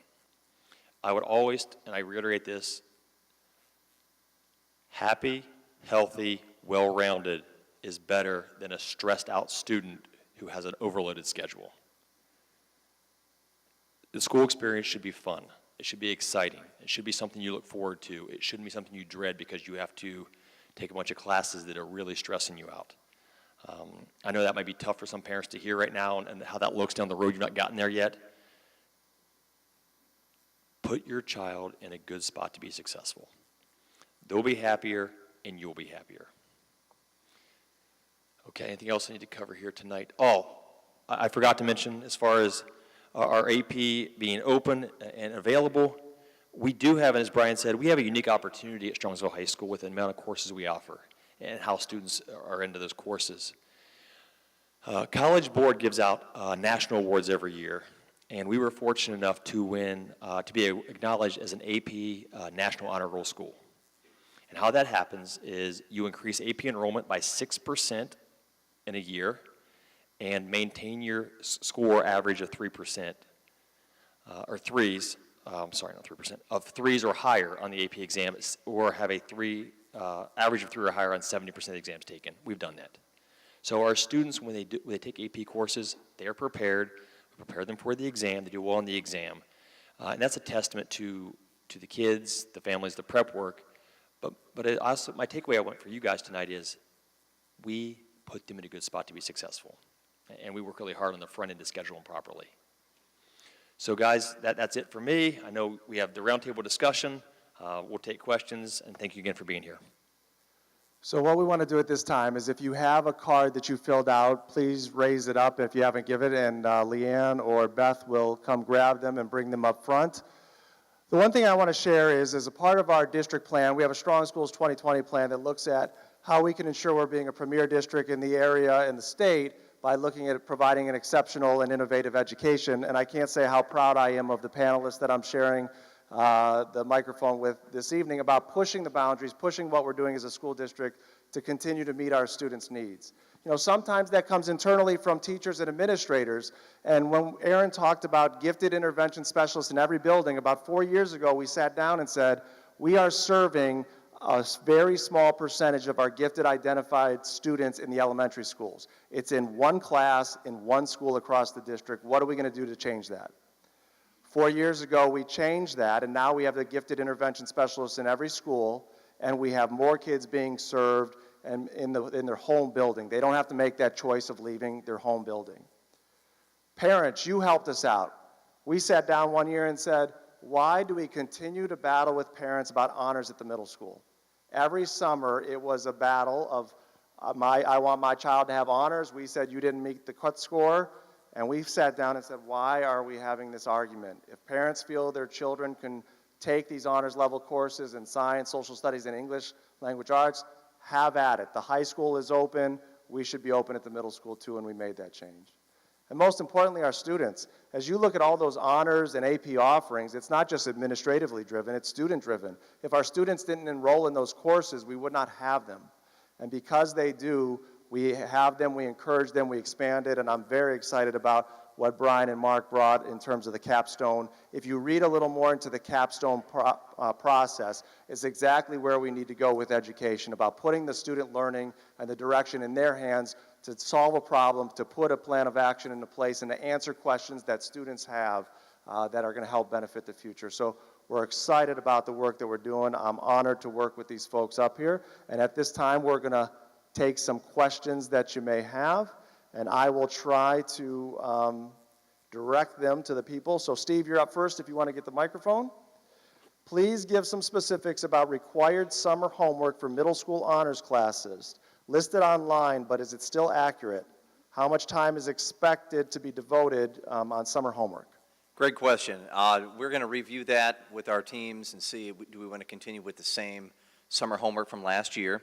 I would always, and I reiterate this, happy, healthy, well-rounded is better than a stressed out student who has an overloaded schedule. The school experience should be fun. It should be exciting. It should be something you look forward to. It shouldn't be something you dread because you have to take a bunch of classes that are really stressing you out. I know that might be tough for some parents to hear right now and how that looks down the road. You've not gotten there yet. Put your child in a good spot to be successful. They'll be happier and you'll be happier. Okay, anything else I need to cover here tonight? Oh, I forgot to mention as far as our AP being open and available, we do have, and as Brian said, we have a unique opportunity at Strongsville High School with the amount of courses we offer and how students are into those courses. College Board gives out national awards every year, and we were fortunate enough to win, to be acknowledged as an AP National Honor Roll School. And how that happens is you increase AP enrollment by 6% in a year, and maintain your score average of 3%, or threes, sorry, not 3%, of threes or higher on the AP exam, or have a average of 3 or higher on 70% of the exams taken. We've done that. So our students, when they take AP courses, they're prepared. We prepare them for the exam. They do well on the exam. And that's a testament to the kids, the families, the prep work. But it also, my takeaway I want for you guys tonight is we put them in a good spot to be successful. And we work really hard on the front end to schedule them properly. So guys, that's it for me. I know we have the roundtable discussion. We'll take questions, and thank you again for being here. So what we want to do at this time is if you have a card that you filled out, please raise it up if you haven't given it, and Leanne or Beth will come grab them and bring them up front. The one thing I want to share is, as a part of our district plan, we have a Strong Schools 2020 plan that looks at how we can ensure we're being a premier district in the area and the state by looking at providing an exceptional and innovative education. And I can't say how proud I am of the panelists that I'm sharing the microphone with this evening about pushing the boundaries, pushing what we're doing as a school district to continue to meet our students' needs. You know, sometimes that comes internally from teachers and administrators. And when Aaron talked about gifted intervention specialists in every building, about 4 years ago, we sat down and said, we are serving a very small percentage of our gifted identified students in the elementary schools. It's in one class, in one school across the district. What are we going to do to change that? 4 years ago, we changed that, and now we have the gifted intervention specialists in every school, and we have more kids being served and in their home building. They don't have to make that choice of leaving their home building. Parents, you helped us out. We sat down one year and said, why do we continue to battle with parents about honors at the middle school? Every summer, it was a battle of I want my child to have honors. We said you didn't meet the cut score, and we sat down and said, why are we having this argument? If parents feel their children can take these honors level courses in science, social studies, and English language arts, have at it. The high school is open. We should be open at the middle school too, and we made that change. And most importantly, our students. As you look at all those honors and AP offerings, it's not just administratively driven, it's student driven. If our students didn't enroll in those courses, we would not have them. And because they do, we have them, we encourage them, we expand it, and I'm very excited about what Brian and Mark brought in terms of the capstone. If you read a little more into the capstone process, it's exactly where we need to go with education, about putting the student learning and the direction in their hands to solve a problem, to put a plan of action into place, and to answer questions that students have that are going to help benefit the future. So we're excited about the work that we're doing. I'm honored to work with these folks up here. And at this time, we're going to take some questions that you may have, and I will try to direct them to the people. So Steve, you're up first if you want to get the microphone. Please give some specifics about required summer homework for middle school honors classes. Listed online, but is it still accurate? How much time is expected to be devoted on summer homework? Great question. We're going to review that with our teams and see, do we want to continue with the same summer homework from last year?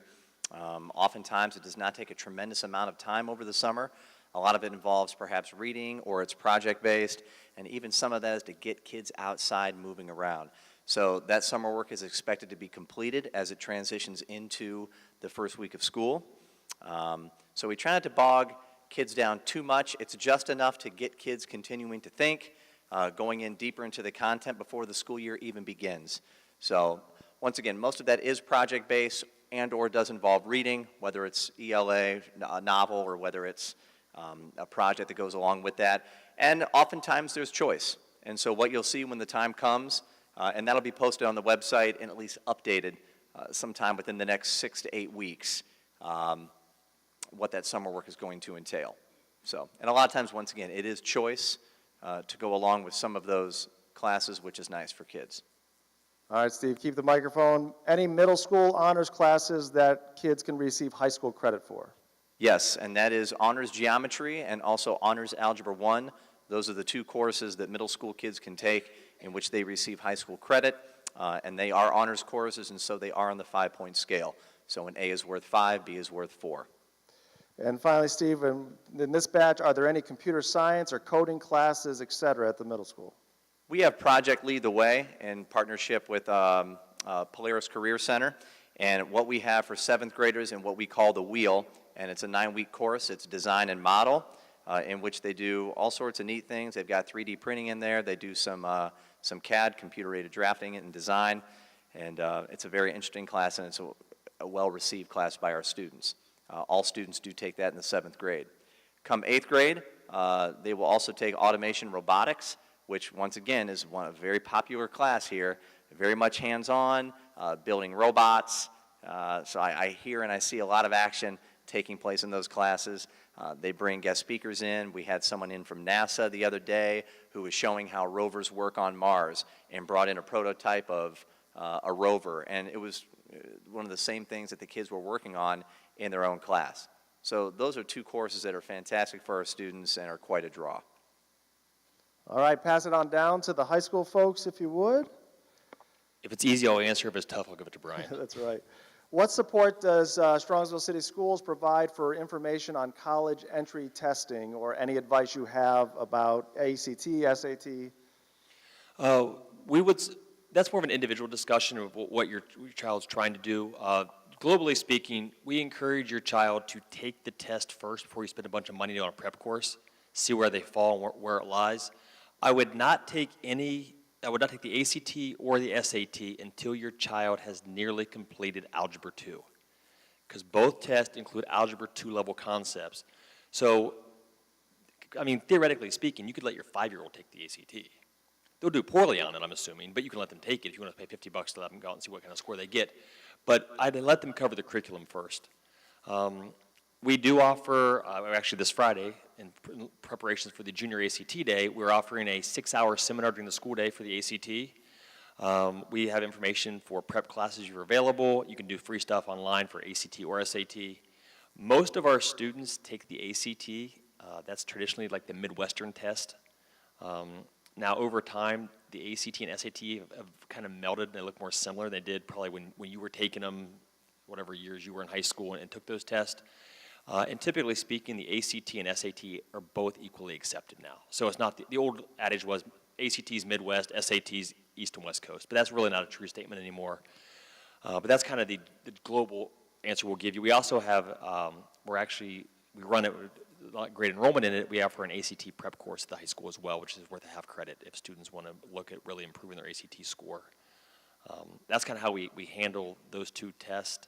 Oftentimes it does not take a tremendous amount of time over the summer. A lot of it involves perhaps reading, or it's project-based, and even some of that is to get kids outside moving around. So that summer work is expected to be completed as it transitions into the first week of school. So we try not to bog kids down too much. It's just enough to get kids continuing to think, going in deeper into the content before the school year even begins. So once again, most of that is project-based and or does involve reading, whether it's ELA, a novel, or whether it's a project that goes along with that. And oftentimes there's choice. And so what you'll see when the time comes, and that'll be posted on the website and at least updated sometime within the next 6 to 8 weeks, what that summer work is going to entail. So, and a lot of times, once again, it is choice to go along with some of those classes, which is nice for kids. All right, Steve, keep the microphone. Any middle school honors classes that kids can receive high school credit for? Yes, and that is Honors Geometry and also Honors Algebra 1. Those are the two courses that middle school kids can take in which they receive high school credit, and they are honors courses, and so they are on the 5-point scale. So an A is worth 5, B is worth 4. And finally, Steve, in this batch, are there any computer science or coding classes, et cetera, at the middle school? We have Project Lead the Way in partnership with Polaris Career Center, and what we have for 7th graders and what we call the Wheel, and it's a 9-week course. It's design and model, in which they do all sorts of neat things. They've got 3D printing in there. They do some CAD, computer-aided drafting and design, and it's a very interesting class, and it's a well-received class by our students. All students do take that in the 7th grade. Come 8th grade, they will also take automation robotics, which once again is a very popular class here, very much hands-on, building robots. So I hear and I see a lot of action taking place in those classes. They bring guest speakers in. We had someone in from NASA the other day who was showing how rovers work on Mars and brought in a prototype of a rover. And it was one of the same things that the kids were working on in their own class. So those are two courses that are fantastic for our students and are quite a draw. All right, pass it on down to the high school folks, if you would. If it's easy, I'll answer. If it's tough, I'll give it to Brian. That's right. What support does Strongsville City Schools provide for information on college entry testing, or any advice you have about ACT, SAT? That's more of an individual discussion of what your child's trying to do. Globally speaking, we encourage your child to take the test first before you spend a bunch of money on a prep course, see where they fall and where it lies. I would not take the ACT or the SAT until your child has nearly completed Algebra 2, because both tests include Algebra 2 level concepts. So, I mean, theoretically speaking, you could let your 5-year-old take the ACT. They'll do poorly on it, I'm assuming, but you can let them take it if you want to pay $50 to let them go out and see what kind of score they get. But I'd let them cover the curriculum first. We do offer, actually this Friday, in preparations for the Junior ACT Day, we're offering a 6-hour seminar during the school day for the ACT. We have information for prep classes if you're available. You can do free stuff online for ACT or SAT. Most of our students take the ACT. That's traditionally like the Midwestern test. Now, over time, the ACT and SAT have kind of melded, and they look more similar than they did probably when you were taking them, whatever years you were in high school and took those tests. And typically speaking, the ACT and SAT are both equally accepted now. So it's not, the old adage was ACT's Midwest, SAT's East and West Coast, but that's really not a true statement anymore. But that's kind of the global answer we'll give you. We also have, we run it, great enrollment in it. We offer an ACT prep course at the high school as well, which is worth a half credit if students want to look at really improving their ACT score. That's kind of how we handle those two tests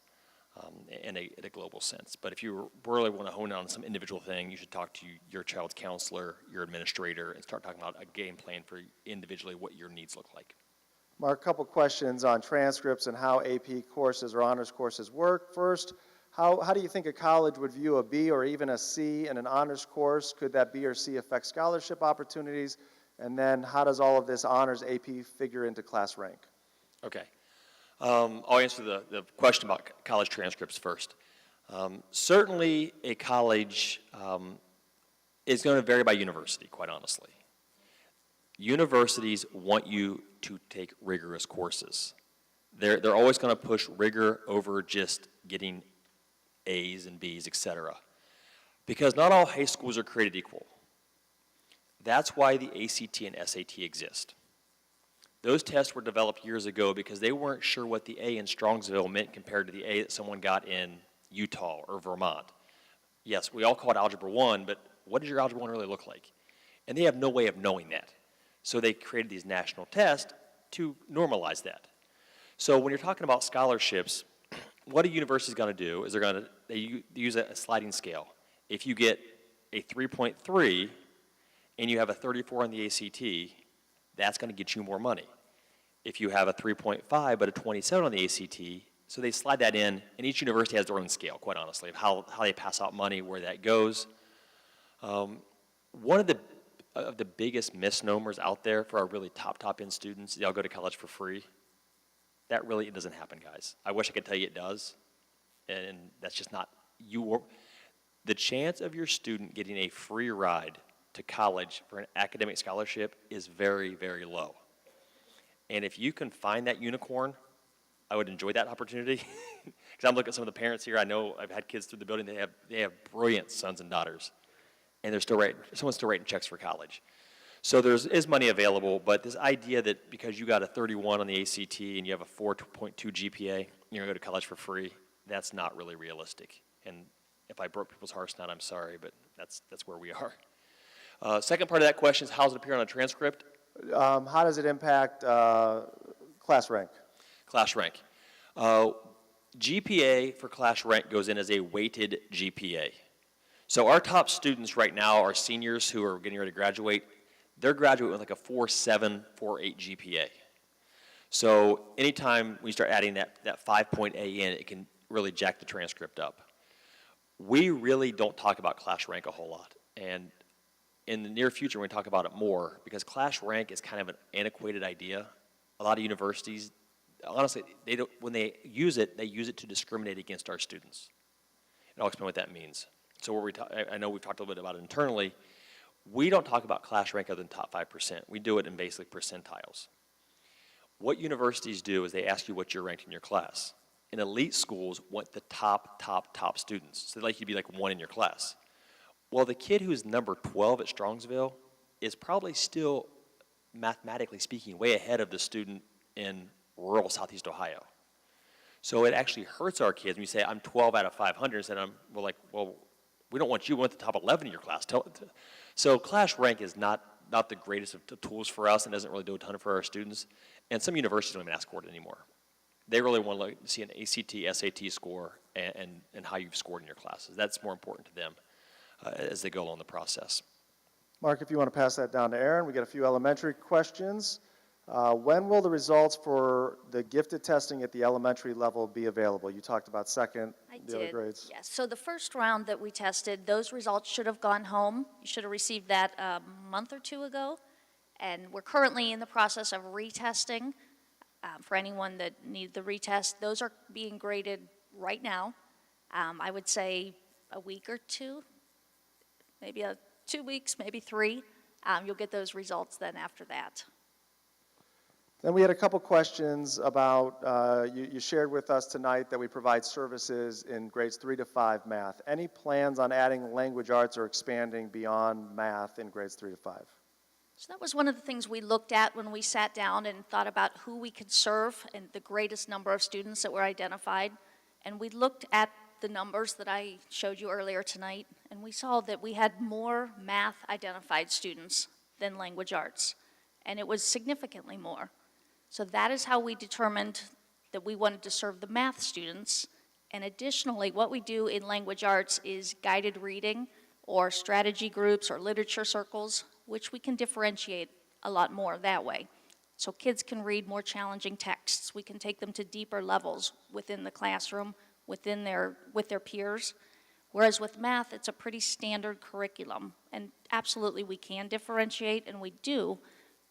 in a global sense. But if you really want to hone in on some individual thing, you should talk to your child's counselor, your administrator, and start talking about a game plan for individually what your needs look like. Mark, a couple questions on transcripts and how AP courses or honors courses work. First, how do you think a college would view a B or even a C in an honors course? Could that B or C affect scholarship opportunities? And then how does all of this honors AP figure into class rank? Okay. I'll answer the question about college transcripts first. Certainly a college is going to vary by university, quite honestly. Universities want you to take rigorous courses. They're always going to push rigor over just getting A's and B's, etc. Because not all high schools are created equal. That's why the ACT and SAT exist. Those tests were developed years ago because they weren't sure what the A in Strongsville meant compared to the A that someone got in Utah or Vermont. Yes, we all call it Algebra 1, but what does your Algebra 1 really look like? And they have no way of knowing that. So they created these national tests to normalize that. So when you're talking about scholarships, what a university is going to do is they use a sliding scale. If you get a 3.3 and you have a 34 on the ACT, that's going to get you more money. If you have a 3.5 but a 27 on the ACT, so they slide that in, and each university has their own scale, quite honestly, of how they pass out money, where that goes. One of the biggest misnomers out there for our really top end students, they'll go to college for free. That really doesn't happen, guys. I wish I could tell you it does, and that's just not the chance of your student getting a free ride to college for an academic scholarship is very, very low. And if you can find that unicorn, I would enjoy that opportunity. Because I'm looking at some of the parents here. I know I've had kids through the building. They have brilliant sons and daughters, and someone's still writing checks for college. So there is money available, but this idea that because you got a 31 on the ACT and you have a 4.2 GPA, you're going to go to college for free, that's not really realistic. And if I broke people's hearts tonight, I'm sorry, but that's where we are. Second part of that question is, how does it appear on a transcript? How does it impact class rank? Class rank. GPA for class rank goes in as a weighted GPA. So our top students right now are seniors who are getting ready to graduate. They're graduating with like a 4.7, 4.8 GPA. So anytime we start adding that 5.8 in, it can really jack the transcript up. We really don't talk about class rank a whole lot. And in the near future, we're going to talk about it more because class rank is kind of an antiquated idea. A lot of universities, honestly, when they use it to discriminate against our students. And I'll explain what that means. So I know we've talked a little bit about it internally. We don't talk about class rank other than top 5%. We do it in basically percentiles. What universities do is they ask you what you're ranked in your class. And elite schools want the top students. So they'd like you to be like 1 in your class. Well, the kid who's number 12 at Strongsville is probably still, mathematically speaking, way ahead of the student in rural Southeast Ohio. So it actually hurts our kids when you say, I'm 12 out of 500, and we're like, well, we don't want you, we want the top 11 in your class. So class rank is not the greatest of tools for us and doesn't really do a ton for our students. And some universities don't even ask for it anymore. They really want to see an ACT, SAT score and how you've scored in your classes. That's more important to them as they go along the process. Mark, if you want to pass that down to Aaron, we got a few elementary questions. When will the results for the gifted testing at the elementary level be available? You talked about the other grades. Yes. So the first round that we tested, those results should have gone home. You should have received that a month or two ago. And we're currently in the process of retesting for anyone that needs the retest. Those are being graded right now. I would say a week or two, maybe 2 weeks, maybe 3. You'll get those results then after that. Then we had a couple questions about, you shared with us tonight that we provide services in grades 3 to 5 math. Any plans on adding language arts or expanding beyond math in grades 3 to 5? So that was one of the things we looked at when we sat down and thought about who we could serve and the greatest number of students that were identified. And we looked at the numbers that I showed you earlier tonight, and we saw that we had more math identified students than language arts, and it was significantly more. So that is how we determined that we wanted to serve the math students. And additionally, what we do in language arts is guided reading or strategy groups or literature circles, which we can differentiate a lot more that way. So kids can read more challenging texts. We can take them to deeper levels within the classroom, with their peers. Whereas with math, it's a pretty standard curriculum. And absolutely we can differentiate, and we do,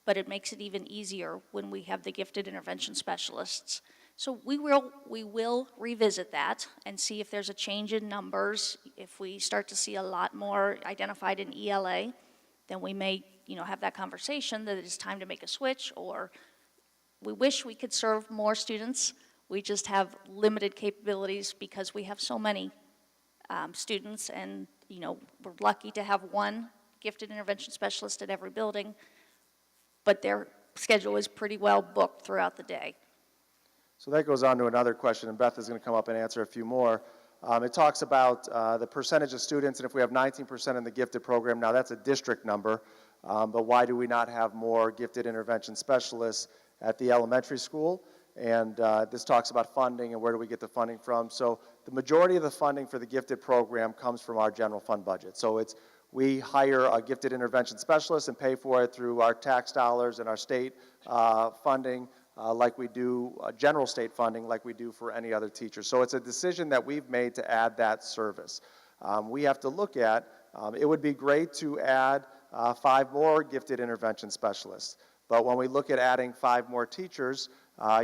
but it makes it even easier when we have the gifted intervention specialists. So we will revisit that and see if there's a change in numbers. If we start to see a lot more identified in ELA, then we may, have that conversation that it's time to make a switch, or we wish we could serve more students. We just have limited capabilities because we have so many students, and we're lucky to have one gifted intervention specialist at every building, but their schedule is pretty well booked throughout the day. So that goes on to another question, and Beth is going to come up and answer a few more. It talks about the percentage of students, and if we have 19% in the gifted program, now that's a district number, but why do we not have more gifted intervention specialists at the elementary school? And this talks about funding and where do we get the funding from. So the majority of the funding for the gifted program comes from our general fund budget. So we hire a gifted intervention specialist and pay for it through our tax dollars and our state funding, like we do general state funding like we do for any other teacher. So it's a decision that we've made to add that service. We have to look at, it would be great to add 5 more gifted intervention specialists. But when we look at adding 5 more teachers,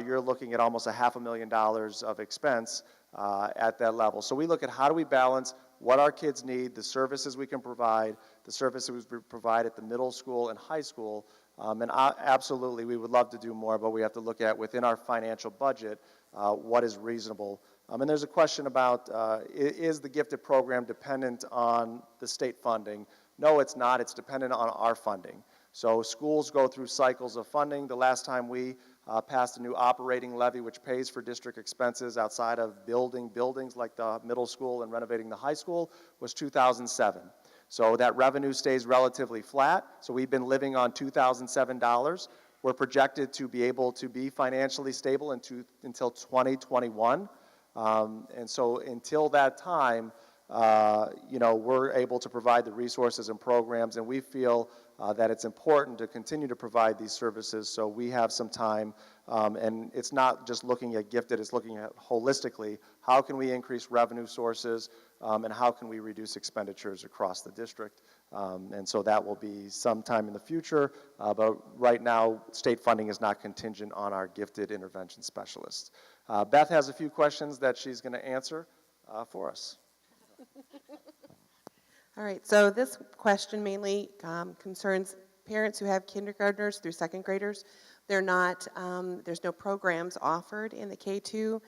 you're looking at almost $500,000 of expense at that level. So we look at how do we balance what our kids need, the services we can provide, the services we provide at the middle school and high school, and absolutely we would love to do more, but we have to look at within our financial budget what is reasonable. And there's a question about is the gifted program dependent on the state funding? No, it's not. It's dependent on our funding. So schools go through cycles of funding. The last time we passed a new operating levy which pays for district expenses outside of building buildings like the middle school and renovating the high school was 2007. So that revenue stays relatively flat. So we've been living on $2007 dollars. We're projected to be able to be financially stable until 2021. And so until that time, we're able to provide the resources and programs, and we feel that it's important to continue to provide these services so we have some time, and it's not just looking at gifted, it's looking at holistically, how can we increase revenue sources, and how can we reduce expenditures across the district, and so that will be sometime in the future, but right now, state funding is not contingent on our gifted intervention specialists. Beth has a few questions that she's going to answer for us. All right, so this question mainly concerns parents who have kindergartners through second graders. They're not, there's no programs offered in the K-2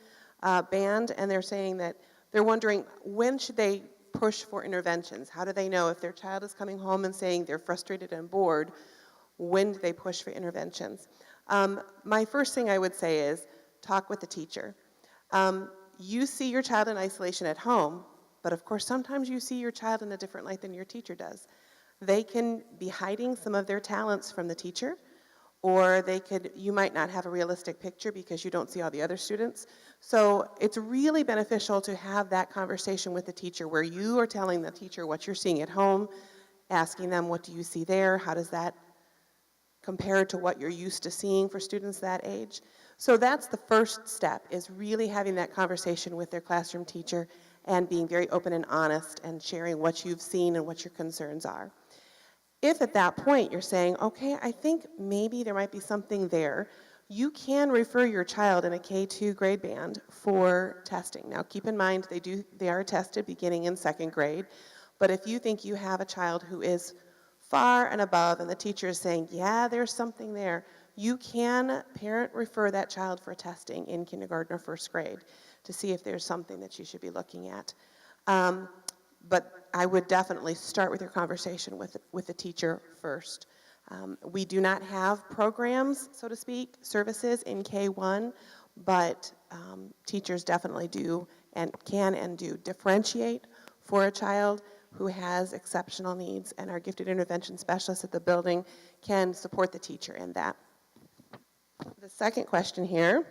band, and they're saying that they're wondering when should they push for interventions? How do they know if their child is coming home and saying they're frustrated and bored, when do they push for interventions? My first thing I would say is talk with the teacher. You see your child in isolation at home, but of course, sometimes you see your child in a different light than your teacher does. They can be hiding some of their talents from the teacher, or you might not have a realistic picture because you don't see all the other students. So it's really beneficial to have that conversation with the teacher where you are telling the teacher what you're seeing at home, asking them what do you see there, how does that compare to what you're used to seeing for students that age. So that's the first step, is really having that conversation with their classroom teacher and being very open and honest and sharing what you've seen and what your concerns are. If at that point you're saying, okay, I think maybe there might be something there, you can refer your child in a K2 grade band for testing. Now, keep in mind, they are tested beginning in second grade, but if you think you have a child who is far and above and the teacher is saying, yeah, there's something there, you can parent refer that child for testing in kindergarten or first grade to see if there's something that you should be looking at. But I would definitely start with your conversation with the teacher first. We do not have programs, so to speak, services in K1, but teachers definitely do and can and do differentiate for a child who has exceptional needs, and our gifted intervention specialists at the building can support the teacher in that. The second question here,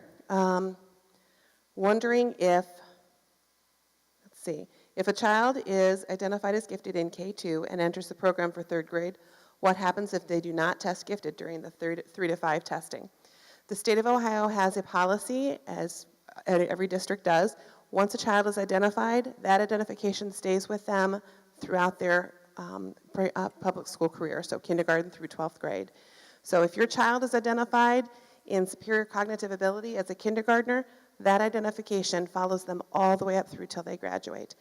wondering if, let's see, if a child is identified as gifted in K2 and enters the program for third grade, what happens if they do not test gifted during the 3 to 5 testing? The state of Ohio has a policy, as every district does. Once a child is identified, that identification stays with them throughout their public school career, so kindergarten through 12th grade. So if your child is identified in superior cognitive ability as a kindergartner, that identification follows them all the way up through till they graduate.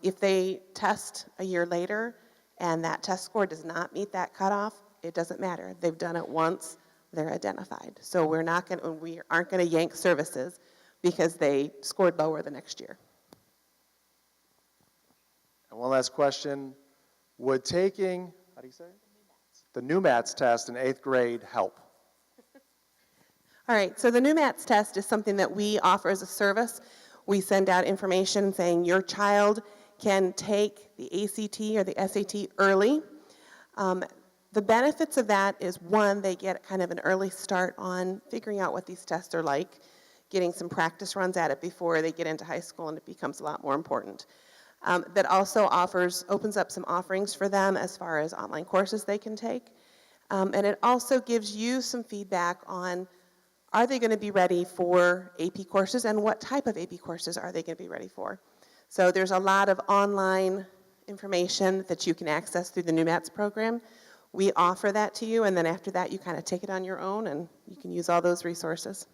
If they test a year later and that test score does not meet that cutoff, it doesn't matter. They've done it once, they're identified. So we aren't going to yank services because they scored lower the next year. And one last question. Would taking, how do you say it? The NewMats test in 8th grade help? All right, so the NewMats test is something that we offer as a service. We send out information saying your child can take the ACT or the SAT early. The benefits of that is, one, they get kind of an early start on figuring out what these tests are like, getting some practice runs at it before they get into high school, and it becomes a lot more important. That also opens up some offerings for them as far as online courses they can take. And it also gives you some feedback on, are they going to be ready for AP courses, and what type of AP courses are they going to be ready for? So there's a lot of online information that you can access through the NewMats program. We offer that to you, and then after that you kind of take it on your own and you can use all those resources.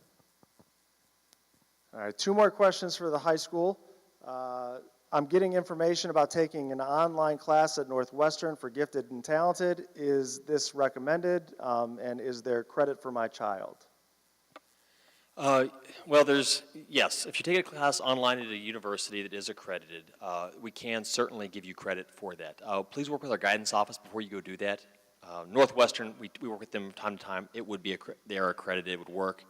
All right, 2 more questions for the high school. I'm getting information about taking an online class at Northwestern for gifted and talented. Is this recommended, and is there credit for my child? Well, yes, if you take a class online at a university that is accredited, we can certainly give you credit for that. Please work with our guidance office before you go do that. Northwestern, we work with them from time to time. They are accredited, it would work.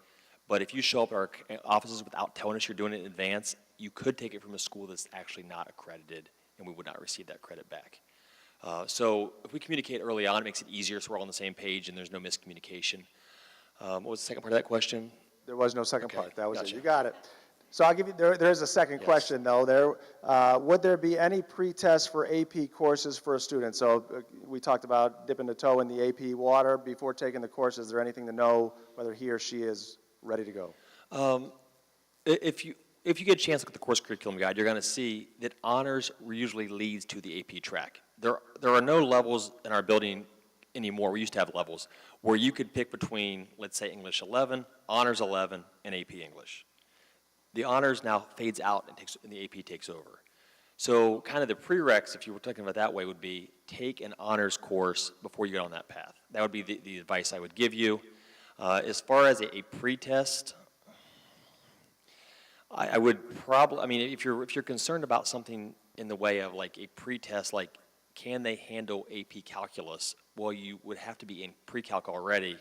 But if you show up at our offices without telling us you're doing it in advance, you could take it from a school that's actually not accredited, and we would not receive that credit back. So if we communicate early on, it makes it easier so we're all on the same page and there's no miscommunication. What was the second part of that question? There was no second part. That was gotcha. it. You got it. So I'll give you, there's a second question though. Would there be any pre-test for AP courses for a student? So we talked about dipping the toe in the AP water before taking the course. Is there anything to know whether he or she is ready to go? If you get a chance to look at the course curriculum guide, you're going to see that honors usually leads to the AP track. There are no levels in our building anymore. We used to have levels where you could pick between, let's say, English 11, Honors 11, and AP English. The honors now fades out and the AP takes over. So kind of the prereqs, if you were talking about that way, would be take an honors course before you get on that path. That would be the advice I would give you. As far as a pretest, I would probably, I mean, if you're concerned about something in the way of like a pretest, like can they handle AP calculus? Well, you would have to be in pre-calc already,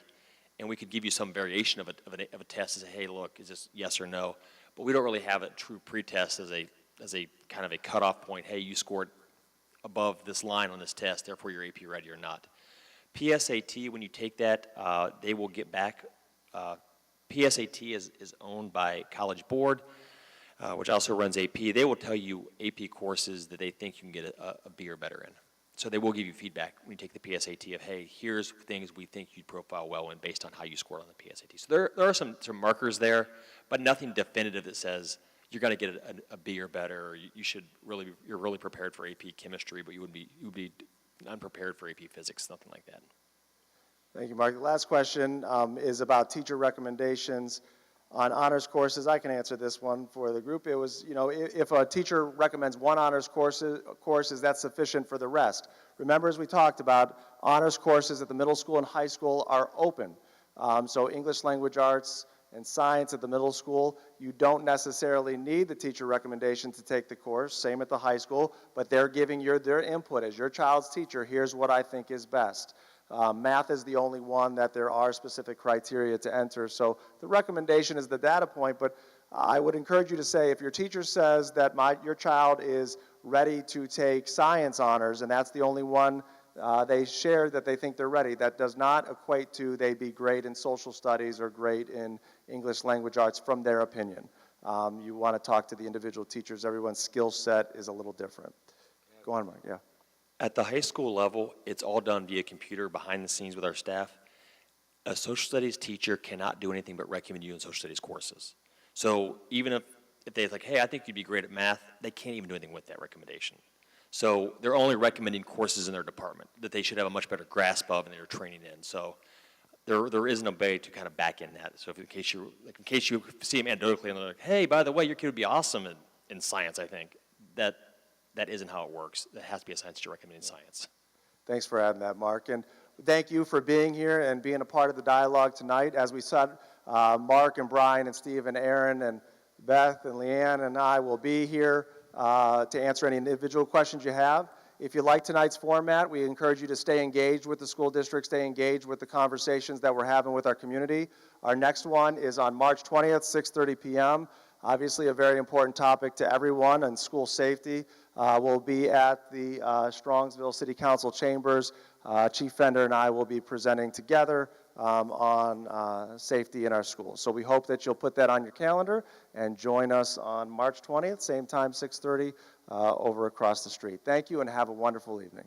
and we could give you some variation of a test to say, hey, look, is this yes or no? But we don't really have a true pretest as a kind of a cutoff point. Hey, you scored above this line on this test, therefore you're AP ready or not. PSAT, when you take that, they will get back. PSAT is owned by College Board, which also runs AP. They will tell you AP courses that they think you can get a B or better in. So they will give you feedback when you take the PSAT of, hey, here's things we think you'd profile well in based on how you scored on the PSAT. So there are some markers there, but nothing definitive that says you're going to get a B or better, or you're really prepared for AP chemistry, but you would be unprepared for AP physics, nothing like that. Thank you, Mark. The last question is about teacher recommendations on honors courses. I can answer this one for the group. It was, if a teacher recommends one honors course, is that sufficient for the rest? Remember, as we talked about, honors courses at the middle school and high school are open. So English language arts and science at the middle school, you don't necessarily need the teacher recommendation to take the course, same at the high school, but they're giving their input as your child's teacher. Here's what I think is best. Math is the only one that there are specific criteria to enter. So the recommendation is the data point, but I would encourage you to say, if your teacher says that your child is ready to take science honors, and that's the only one they share that they think they're ready, that does not equate to they be great in social studies or great in English language arts from their opinion. You want to talk to the individual teachers. Everyone's skill set is a little different. Go on, Mike. Yeah. At the high school level, it's all done via computer behind the scenes with our staff. A social studies teacher cannot do anything but recommend you in social studies courses. So even if they're like, hey, I think you'd be great at math, they can't even do anything with that recommendation. So they're only recommending courses in their department that they should have a much better grasp of and they're training in. So there isn't a way to kind of back in that. So if in case you see them anecdotally and they're like, hey, by the way, your kid would be awesome in science, I think, that isn't how it works. It has to be a science teacher recommending science. Thanks for adding that, Mark. And thank you for being here and being a part of the dialogue tonight. As we said, Mark and Brian and Steve and Aaron and Beth and Leanne and I will be here to answer any individual questions you have. If you like tonight's format, we encourage you to stay engaged with the school district, stay engaged with the conversations that we're having with our community. Our next one is on March 20th, 6:30 p.m. Obviously a very important topic to everyone, and school safety will be at the Strongsville City Council chambers. Chief Fender and I will be presenting together on safety in our schools. So we hope that you'll put that on your calendar and join us on March 20th, same time, 6:30, over across the street. Thank you and have a wonderful evening.